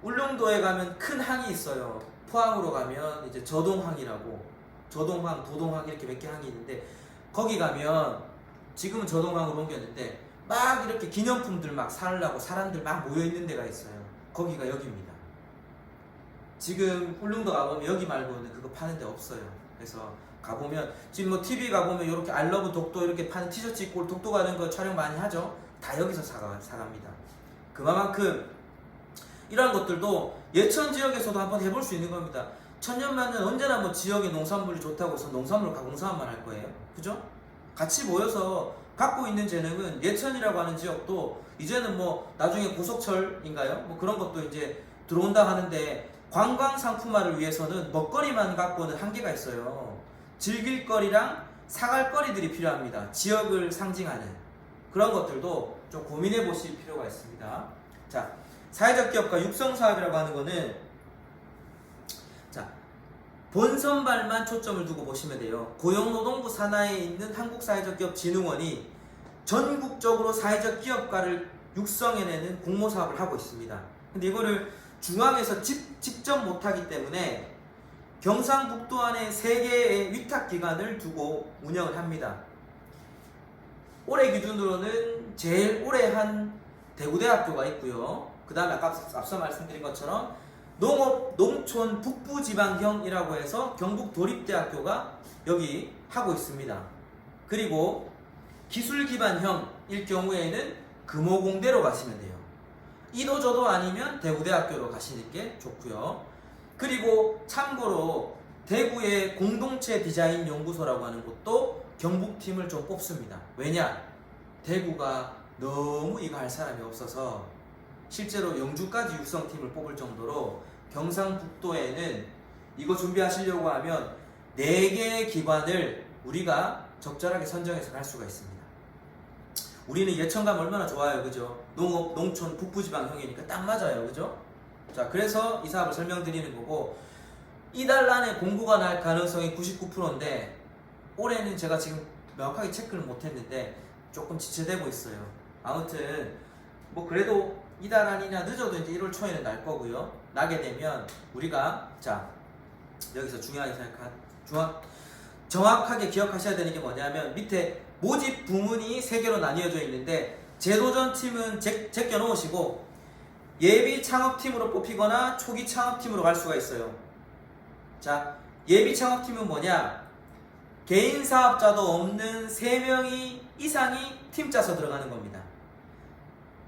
울릉도에 가면 큰 항이 있어요. 포항으로 가면 이제 저동항이라고 저동항, 도동항 이렇게 몇 개 항이 있는데 거기 가면 지금은 저동항으로 옮겼는데 막 이렇게 기념품들 막 사려고 사람들 막 모여 있는 데가 있어요. 거기가 여기입니다. 지금 울릉도 가보면 여기 말고는 그거 파는 데 없어요. 그래서 가보면 지금 뭐 TV 가보면 이렇게 알러브 독도 이렇게 파는 티셔츠 입고 독도 가는 거 촬영 많이 하죠. 다 여기서 사갑니다. 그만큼 이러한 것들도 예천 지역에서도 한번 해볼 수 있는 겁니다. 천년만년 언제나 뭐 지역의 농산물이 좋다고 해서 농산물 가공사업만 할 거예요. 그죠? 같이 모여서 갖고 있는 재능은 예천이라고 하는 지역도 이제는 뭐 나중에 고속철인가요? 뭐 그런 것도 이제 들어온다 하는데 관광 상품화를 위해서는 먹거리만 갖고는 한계가 있어요. 즐길 거리랑 사갈 거리들이 필요합니다. 지역을 상징하는 그런 것들도 좀 고민해 보실 필요가 있습니다. 자, 사회적 기업과 육성 사업이라고 하는 거는 자, 본선발만 초점을 두고 보시면 돼요. 고용노동부 산하에 있는 한국사회적기업진흥원이 전국적으로 사회적 기업가를 육성해내는 공모사업을 하고 있습니다. 근데 이거를 중앙에서 직접 못하기 때문에 경상북도 안에 3개의 위탁기관을 두고 운영을 합니다. 올해 기준으로는 제일 오래 한 대구대학교가 있고요. 그 다음에 앞서 말씀드린 것처럼 농업, 농촌, 북부지방형이라고 해서 경북도립대학교가 여기 하고 있습니다. 그리고 기술기반형일 경우에는 금호공대로 가시면 돼요. 이도저도 아니면 대구대학교로 가시는 게 좋고요. 그리고 참고로 대구의 공동체 디자인 연구소라고 하는 곳도 경북팀을 좀 뽑습니다. 왜냐? 대구가 너무 이거 할 사람이 없어서 실제로 영주까지 육성팀을 뽑을 정도로 경상북도에는 이거 준비하시려고 하면 4개의 기관을 우리가 적절하게 선정해서 갈 수가 있습니다. 우리는 예천 가면 얼마나 좋아요, 그죠? 농업, 농촌, 북부지방형이니까 딱 맞아요, 그죠? 자, 그래서 이 사업을 설명드리는 거고 이달 안에 공고가 날 가능성이 99%인데 올해는 제가 지금 명확하게 체크를 못했는데 조금 지체되고 있어요. 아무튼 뭐 그래도 이달 안이나 늦어도 이제 1월 초에는 날 거고요. 나게 되면 우리가 자 여기서 중요하게 정확하게 기억하셔야 되는 게 뭐냐면 밑에 모집 부문이 3개로 나뉘어져 있는데 제도전 팀은 제껴 놓으시고 예비 창업팀으로 뽑히거나 초기 창업팀으로 갈 수가 있어요. 자, 예비 창업팀은 뭐냐? 개인 사업자도 없는 3명이 이상이 팀 짜서 들어가는 겁니다.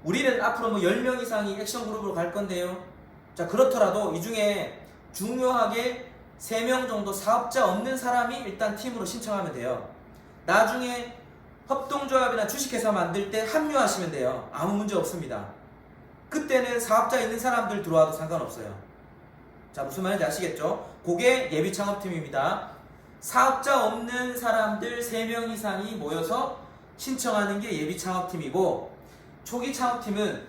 우리는 앞으로 뭐 10명 이상이 액션 그룹으로 갈 건데요. 자, 그렇더라도 이 중에 중요하게 3명 정도 사업자 없는 사람이 일단 팀으로 신청하면 돼요. 나중에 협동조합이나 주식회사 만들 때 합류하시면 돼요. 아무 문제 없습니다. 그때는 사업자 있는 사람들 들어와도 상관없어요. 자, 무슨 말인지 아시겠죠? 그게 예비 창업팀입니다. 사업자 없는 사람들 3명 이상이 모여서 신청하는 게 예비 창업팀이고 초기 창업팀은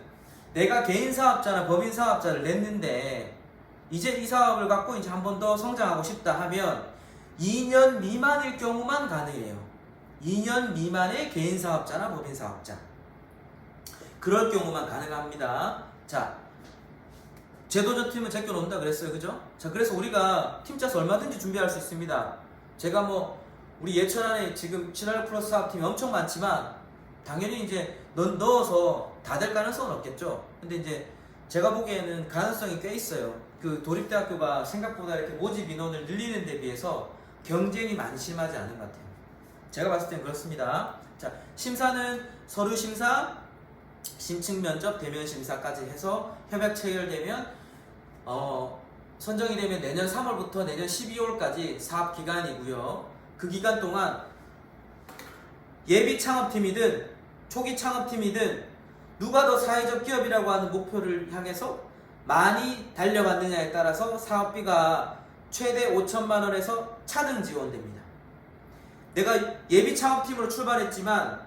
내가 개인 사업자나 법인 사업자를 냈는데 이제 이 사업을 갖고 이제 한 번 더 성장하고 싶다 하면 2년 미만일 경우만 가능해요. 2년 미만의 개인 사업자나 법인 사업자. 그럴 경우만 가능합니다. 자, 제도전 팀은 제껴 놓는다 그랬어요. 그죠? 자, 그래서 우리가 팀 짜서 얼마든지 준비할 수 있습니다. 제가 뭐 우리 예천 안에 지금 친환경 플러스 사업팀이 엄청 많지만 당연히 이제 넣어서 다 될 가능성은 없겠죠. 근데 이제 제가 보기에는 가능성이 꽤 있어요. 그 도립대학교가 생각보다 이렇게 모집 인원을 늘리는 데 비해서 경쟁이 많이 심하지 않은 것 같아요. 제가 봤을 땐 그렇습니다. 자, 심사는 서류 심사, 심층 면접, 대면 심사까지 해서 협약 체결되면 선정이 되면 내년 3월부터 내년 12월까지 사업 기간이고요. 그 기간 동안 예비 창업팀이든 초기 창업팀이든 누가 더 사회적 기업이라고 하는 목표를 향해서 많이 달려갔느냐에 따라서 사업비가 최대 5천만 원에서 차등 지원됩니다. 내가 예비 창업팀으로 출발했지만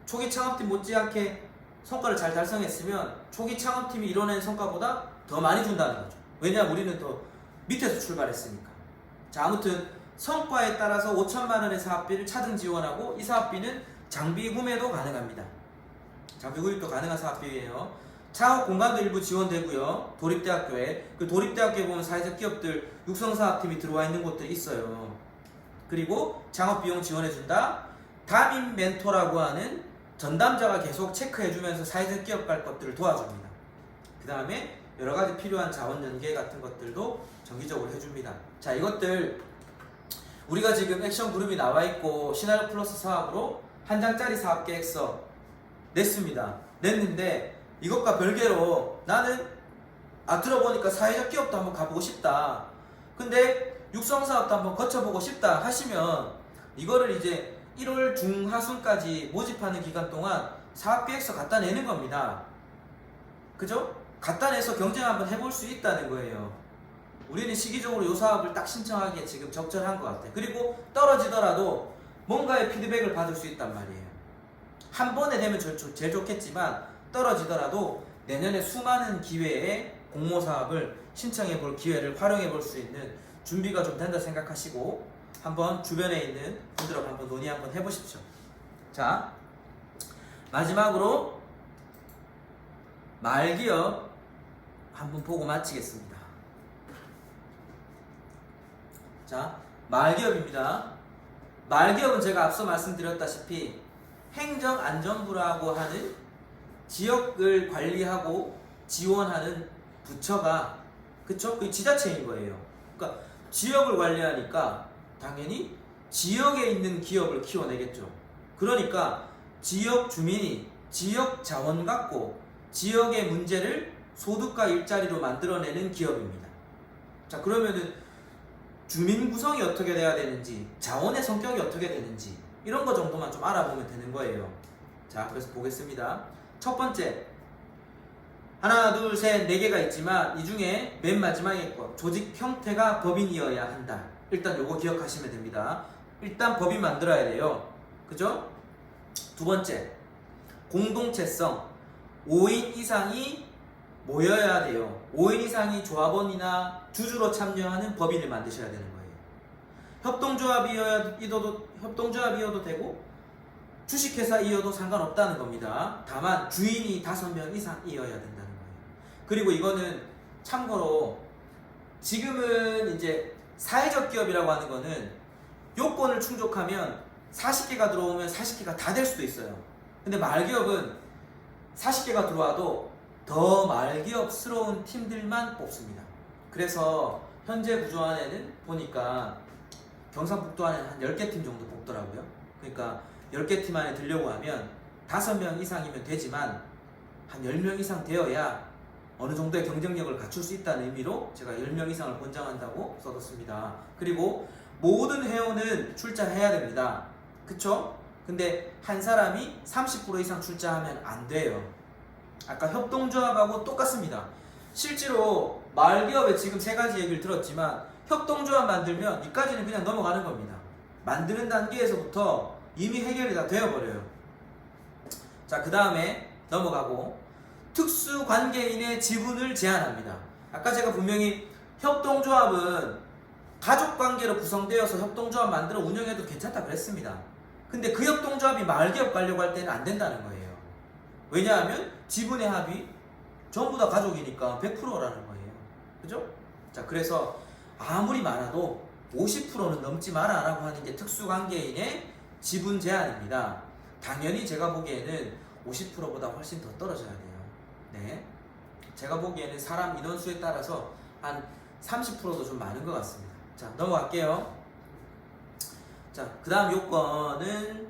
초기 창업팀 못지않게 성과를 잘 달성했으면 초기 창업팀이 이뤄낸 성과보다 더 많이 준다는 거죠. 왜냐하면 우리는 더 밑에서 출발했으니까. 자, 아무튼 성과에 따라서 5천만 원의 사업비를 차등 지원하고 이 사업비는 장비 구매도 가능합니다. 장비 구입도 가능한 사업비예요. 창업 공간도 일부 지원되고요. 도립대학교에 그 도립대학교에 보면 사회적 기업들 육성사업팀이 들어와 있는 곳들이 있어요. 그리고 창업비용 지원해준다. 담임 멘토라고 하는 전담자가 계속 체크해주면서 사회적 기업 갈 것들을 도와줍니다. 그 다음에 여러가지 필요한 자원 연계 같은 것들도 정기적으로 해줍니다. 자, 이것들 우리가 지금 액션 그룹이 나와 있고 시나리오 플러스 사업으로 한 장짜리 사업 계획서 냈습니다. 냈는데 이것과 별개로 나는 들어보니까 사회적 기업도 한번 가보고 싶다. 근데 육성사업도 한번 거쳐보고 싶다 하시면 이거를 이제 1월 중하순까지 모집하는 기간 동안 사업계획서 갖다 내는 겁니다. 그죠? 갖다 내서 경쟁 한번 해볼 수 있다는 거예요. 우리는 시기적으로 이 사업을 딱 신청하기에 지금 적절한 것 같아요. 그리고 떨어지더라도 뭔가의 피드백을 받을 수 있단 말이에요. 한 번에 되면 제일 좋겠지만 떨어지더라도 내년에 수많은 기회에 공모사업을 신청해 볼 기회를 활용해 볼 수 있는 준비가 좀 된다 생각하시고 한번 주변에 있는 분들하고 한번 논의 한번 해보십시오. 자, 마지막으로 말기업 한번 보고 마치겠습니다. 자, 말기업입니다. 말기업은 제가 앞서 말씀드렸다시피 행정안전부라고 하는 지역을 관리하고 지원하는 부처가 그쵸? 그 지자체인 거예요. 그러니까 지역을 관리하니까 당연히 지역에 있는 기업을 키워내겠죠. 그러니까 지역 주민이 지역 자원 갖고 지역의 문제를 소득과 일자리로 만들어내는 기업입니다. 자, 그러면은 주민 구성이 어떻게 돼야 되는지, 자원의 성격이 어떻게 되는지 이런 거 정도만 좀 알아보면 되는 거예요. 자, 그래서 보겠습니다. 첫 번째, 하나, 둘, 셋, 네 개가 있지만 이 중에 맨 마지막에 거 조직 형태가 법인이어야 한다. 일단 요거 기억하시면 됩니다. 일단 법인 만들어야 돼요. 그죠? 두 번째, 공동체성. 5인 이상이 모여야 돼요. 5인 이상이 조합원이나 주주로 참여하는 법인을 만드셔야 되는 거예요. 협동조합이어도 되고 주식회사이어도 상관없다는 겁니다. 다만 주인이 5명 이상이어야 된다는 거예요. 그리고 이거는 참고로 지금은 이제 사회적 기업이라고 하는 거는 요건을 충족하면 40개가 들어오면 40개가 다 될 수도 있어요. 근데 말기업은 40개가 들어와도 더 말기업스러운 팀들만 뽑습니다. 그래서 현재 구조 안에는 보니까 경상북도 안에 한 10개 팀 정도 뽑더라고요. 그러니까 10개 팀 안에 들려고 하면 5명 이상이면 되지만 한 10명 이상 되어야 어느 정도의 경쟁력을 갖출 수 있다는 의미로 제가 10명 이상을 권장한다고 써뒀습니다. 그리고 모든 회원은 출자해야 됩니다. 그쵸? 근데 한 사람이 30% 이상 출자하면 안 돼요. 아까 협동조합하고 똑같습니다. 실제로 말기업에 지금 3가지 얘기를 들었지만 협동조합 만들면 이까지는 그냥 넘어가는 겁니다. 만드는 단계에서부터 이미 해결이 다 되어버려요. 자, 그 다음에 넘어가고 특수관계인의 지분을 제한합니다. 아까 제가 분명히 협동조합은 가족관계로 구성되어서 협동조합 만들어 운영해도 괜찮다 그랬습니다. 근데 그 협동조합이 말기업 가려고 할 때는 안 된다는 거예요. 왜냐하면 지분의 합이 전부 다 가족이니까 100%라는 거예요. 그죠? 자, 그래서 아무리 많아도 50%는 넘지 마라 라고 하는 게 특수관계인의 지분 제한입니다. 당연히 제가 보기에는 50%보다 훨씬 더 떨어져야 돼요. 네, 제가 보기에는 사람 인원수에 따라서 한 30%도 좀 많은 것 같습니다. 자, 넘어갈게요. 자, 그 다음 요건은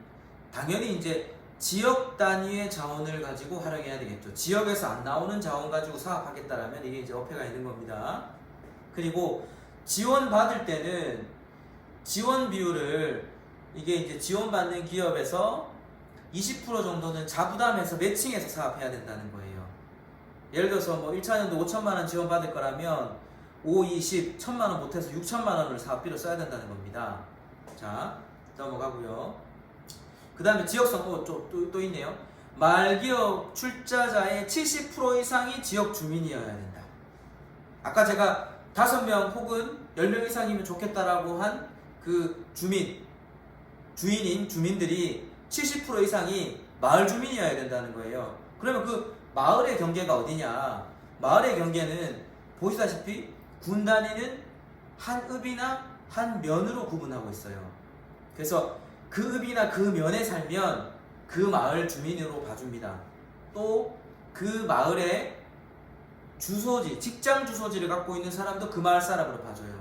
당연히 이제 지역 단위의 자원을 가지고 활용해야 되겠죠. 지역에서 안 나오는 자원 가지고 사업하겠다라면 이게 이제 어폐가 있는 겁니다. 그리고 지원받을 때는 지원 비율을 이게 이제 지원받는 기업에서 20% 정도는 자부담해서 매칭해서 사업해야 된다는 거예요. 예를 들어서 뭐 1차년도 5천만 원 지원받을 거라면 5, 20, 1천만 원 못해서 6천만 원을 사업비로 써야 된다는 겁니다. 자, 넘어가고요. 그 다음에 지역성 또 있네요. 말기업 출자자의 70% 이상이 지역 주민이어야 된다. 아까 제가 5명 혹은 10명 이상이면 좋겠다라고 한 그 주인인 주민들이 70% 이상이 마을 주민이어야 된다는 거예요. 그러면 그 마을의 경계가 어디냐? 마을의 경계는 보시다시피 군 단위는 한 읍이나 한 면으로 구분하고 있어요. 그래서 그 읍이나 그 면에 살면 그 마을 주민으로 봐줍니다. 또 그 마을의 주소지, 직장 주소지를 갖고 있는 사람도 그 마을 사람으로 봐줘요.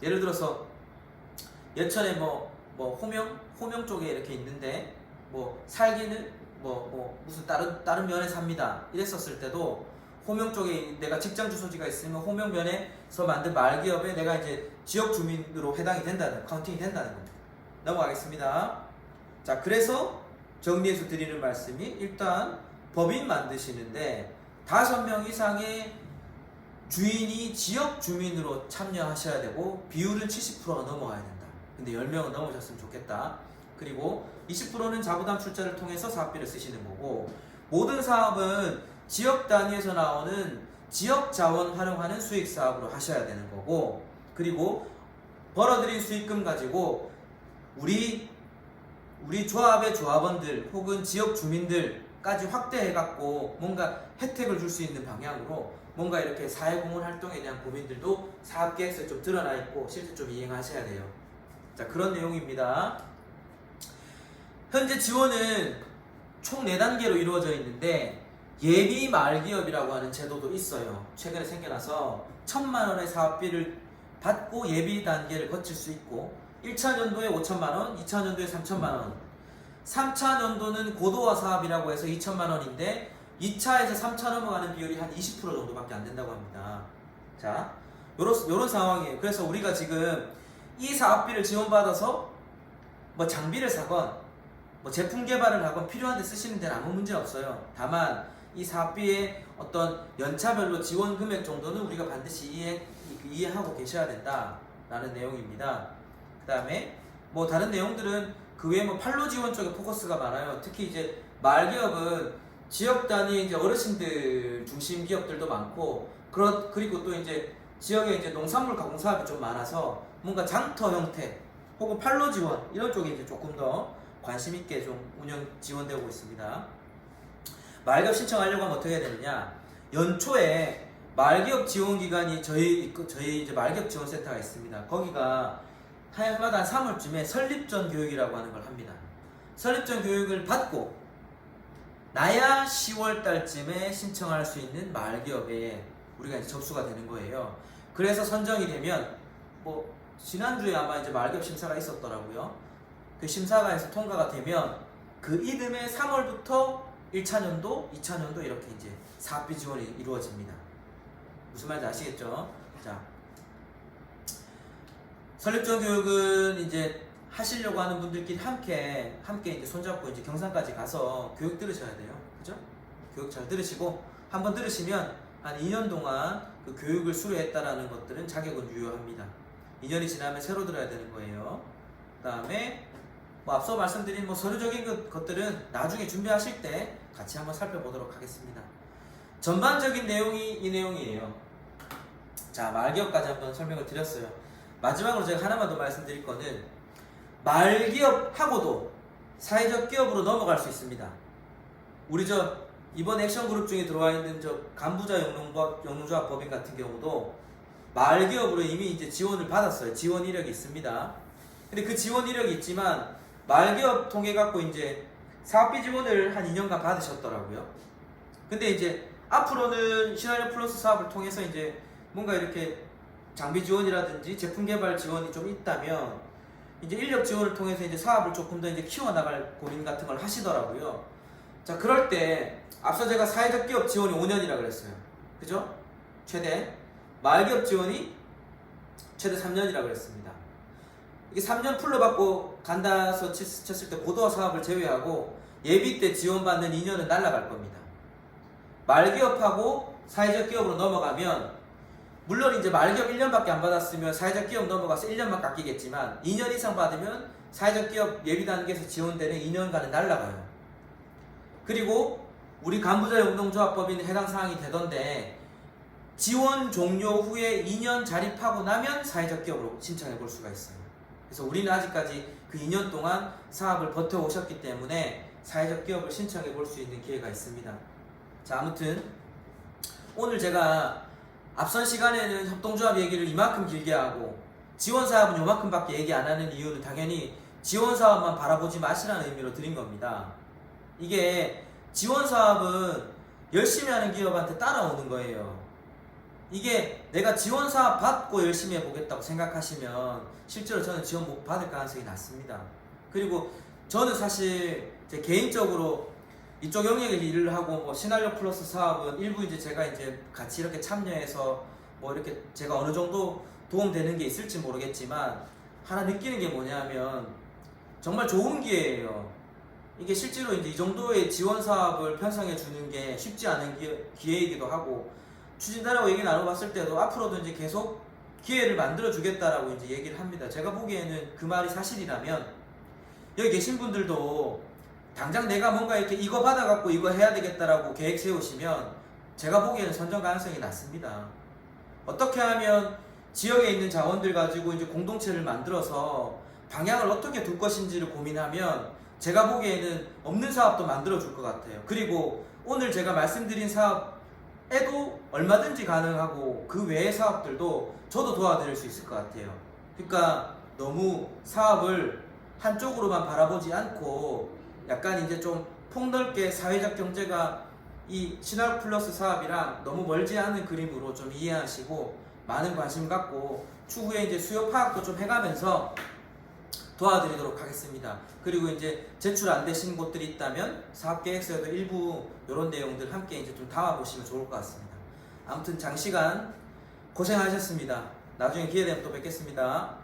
예를 들어서 예천에 호명 쪽에 이렇게 있는데 살기는 무슨 다른 면에 삽니다. 이랬었을 때도 호명 쪽에 내가 직장 주소지가 있으면 호명 면에서 만든 말기업에 내가 이제 지역 주민으로 해당이 된다는, 카운팅이 된다는 겁니다. 넘어가겠습니다. 자, 그래서 정리해서 드리는 말씀이 일단 법인 만드시는데 5명 이상의 주인이 지역 주민으로 참여하셔야 되고 비율은 70%가 넘어가야 된다. 근데 10명은 넘으셨으면 좋겠다. 그리고 20%는 자부담 출자를 통해서 사업비를 쓰시는 거고, 모든 사업은 지역 단위에서 나오는 지역 자원 활용하는 수익 사업으로 하셔야 되는 거고, 그리고 벌어들인 수익금 가지고 우리 조합의 조합원들 혹은 지역 주민들까지 확대해갖고 뭔가 혜택을 줄 수 있는 방향으로 뭔가 이렇게 사회공헌 활동에 대한 고민들도 사업계획서에 좀 드러나 있고 실제 좀 이행하셔야 돼요. 자, 그런 내용입니다. 현재 지원은 총 4단계로 이루어져 있는데 예비 말기업이라고 하는 제도도 있어요. 최근에 생겨나서 1,000만 원의 사업비를 받고 예비 단계를 거칠 수 있고 1차 년도에 5천만 원, 2차 년도에 3천만 원, 3차 년도는 고도화 사업이라고 해서 2천만 원인데 2차에서 3차 넘어가는 비율이 한 20% 정도밖에 안 된다고 합니다. 자, 요런 상황이에요. 그래서 우리가 지금 이 사업비를 지원받아서 장비를 사건 제품 개발을 하건 필요한 데 쓰시는 데는 아무 문제 없어요. 다만 이 사업비의 어떤 연차별로 지원 금액 정도는 우리가 반드시 이해하고 계셔야 된다라는 내용입니다. 그 다음에 다른 내용들은 그 외에 판로 지원 쪽에 포커스가 많아요. 특히 이제 말기업은 지역 단위 이제 어르신들 중심 기업들도 많고, 그리고 또 이제 지역에 이제 농산물 가공 사업이 좀 많아서 뭔가 장터 형태 혹은 판로 지원 이런 쪽에 이제 조금 더 관심 있게 좀 운영 지원되고 있습니다. 말기업 신청하려고 하면 어떻게 해야 되느냐? 연초에 말기업 지원 기간이 저희 이제 말기업 지원센터가 있습니다. 거기가 해마다 한 3월쯤에 설립전 교육이라고 하는 걸 합니다. 설립전 교육을 받고 나야 10월 달쯤에 신청할 수 있는 말기업에 우리가 이제 접수가 되는 거예요. 그래서 선정이 되면 지난주에 아마 이제 말기업 심사가 있었더라고요. 그 심사가에서 통과가 되면 그 이듬해 3월부터 1차년도, 2차년도 이렇게 이제 사업비 지원이 이루어집니다. 무슨 말인지 아시겠죠? 자, 설립전 교육은 이제 하시려고 하는 분들끼리 함께 이제 손잡고 이제 경산까지 가서 교육 들으셔야 돼요. 그죠? 교육 잘 들으시고 한번 들으시면 한 2년 동안 그 교육을 수료했다라는 것들은 자격은 유효합니다. 2년이 지나면 새로 들어야 되는 거예요. 그 다음에 앞서 말씀드린 서류적인 것들은 나중에 준비하실 때 같이 한번 살펴보도록 하겠습니다. 전반적인 내용이 이 내용이에요. 자, 말기업까지 한번 설명을 드렸어요. 마지막으로 제가 하나만 더 말씀드릴 거는 말기업하고도 사회적 기업으로 넘어갈 수 있습니다. 우리 이번 액션그룹 중에 들어와 있는 간부자 영농조합 법인 같은 경우도 말기업으로 이미 이제 지원을 받았어요. 지원 이력이 있습니다. 근데 그 지원 이력이 있지만 말기업 통해 갖고 이제 사업비 지원을 한 2년간 받으셨더라고요. 근데 이제 앞으로는 시나리오 플러스 사업을 통해서 이제 뭔가 이렇게 장비 지원이라든지 제품 개발 지원이 좀 있다면 이제 인력 지원을 통해서 이제 사업을 조금 더 이제 키워나갈 고민 같은 걸 하시더라고요. 자, 그럴 때 앞서 제가 사회적 기업 지원이 5년이라 그랬어요. 그죠? 최대. 말기업 지원이 최대 3년이라 그랬습니다. 이게 3년 풀로 받고 간다서 쳤을 때 고도화 사업을 제외하고 예비 때 지원받는 2년은 날아갈 겁니다. 말기업하고 사회적 기업으로 넘어가면 물론 이제 말기업 1년밖에 안 받았으면 사회적 기업 넘어가서 1년만 깎이겠지만 2년 이상 받으면 사회적 기업 예비 단계에서 지원되는 2년간은 날아가요. 그리고 우리 간부자용동조합법인 해당 사항이 되던데 지원 종료 후에 2년 자립하고 나면 사회적 기업으로 신청해 볼 수가 있어요. 그래서 우리는 아직까지 그 2년 동안 사업을 버텨오셨기 때문에 사회적 기업을 신청해 볼 수 있는 기회가 있습니다. 자, 아무튼 오늘 제가 앞선 시간에는 협동조합 얘기를 이만큼 길게 하고 지원사업은 요만큼밖에 얘기 안 하는 이유는 당연히 지원사업만 바라보지 마시라는 의미로 드린 겁니다. 이게 지원사업은 열심히 하는 기업한테 따라오는 거예요. 이게 내가 지원사업 받고 열심히 해보겠다고 생각하시면 실제로 저는 지원 못 받을 가능성이 낮습니다. 그리고 저는 사실 제 개인적으로 이쪽 영역에 일을 하고 뭐 시나리오 플러스 사업은 일부 이제 제가 이제 같이 이렇게 참여해서 뭐 이렇게 제가 어느 정도 도움되는 게 있을지 모르겠지만 하나 느끼는 게 뭐냐면 정말 좋은 기회예요. 이게 실제로 이제 이 정도의 지원 사업을 편성해 주는 게 쉽지 않은 기회이기도 하고 추진단하고 얘기 나눠봤을 때도 앞으로도 이제 계속 기회를 만들어 주겠다라고 이제 얘기를 합니다. 제가 보기에는 그 말이 사실이라면 여기 계신 분들도 당장 내가 뭔가 이렇게 이거 받아갖고 이거 해야 되겠다라고 계획 세우시면 제가 보기에는 선정 가능성이 낮습니다. 어떻게 하면 지역에 있는 자원들 가지고 이제 공동체를 만들어서 방향을 어떻게 둘 것인지를 고민하면 제가 보기에는 없는 사업도 만들어 줄 것 같아요. 그리고 오늘 제가 말씀드린 사업에도 얼마든지 가능하고 그 외의 사업들도 저도 도와드릴 수 있을 것 같아요. 그러니까 너무 사업을 한쪽으로만 바라보지 않고 약간 이제 좀 폭넓게 사회적 경제가 이 시나리오 플러스 사업이랑 너무 멀지 않은 그림으로 좀 이해하시고 많은 관심 갖고 추후에 이제 수요 파악도 좀 해가면서 도와드리도록 하겠습니다. 그리고 이제 제출 안 되신 곳들이 있다면 사업 계획서에도 일부 이런 내용들 함께 이제 좀 담아보시면 좋을 것 같습니다. 아무튼 장시간 고생하셨습니다. 나중에 기회 되면 또 뵙겠습니다.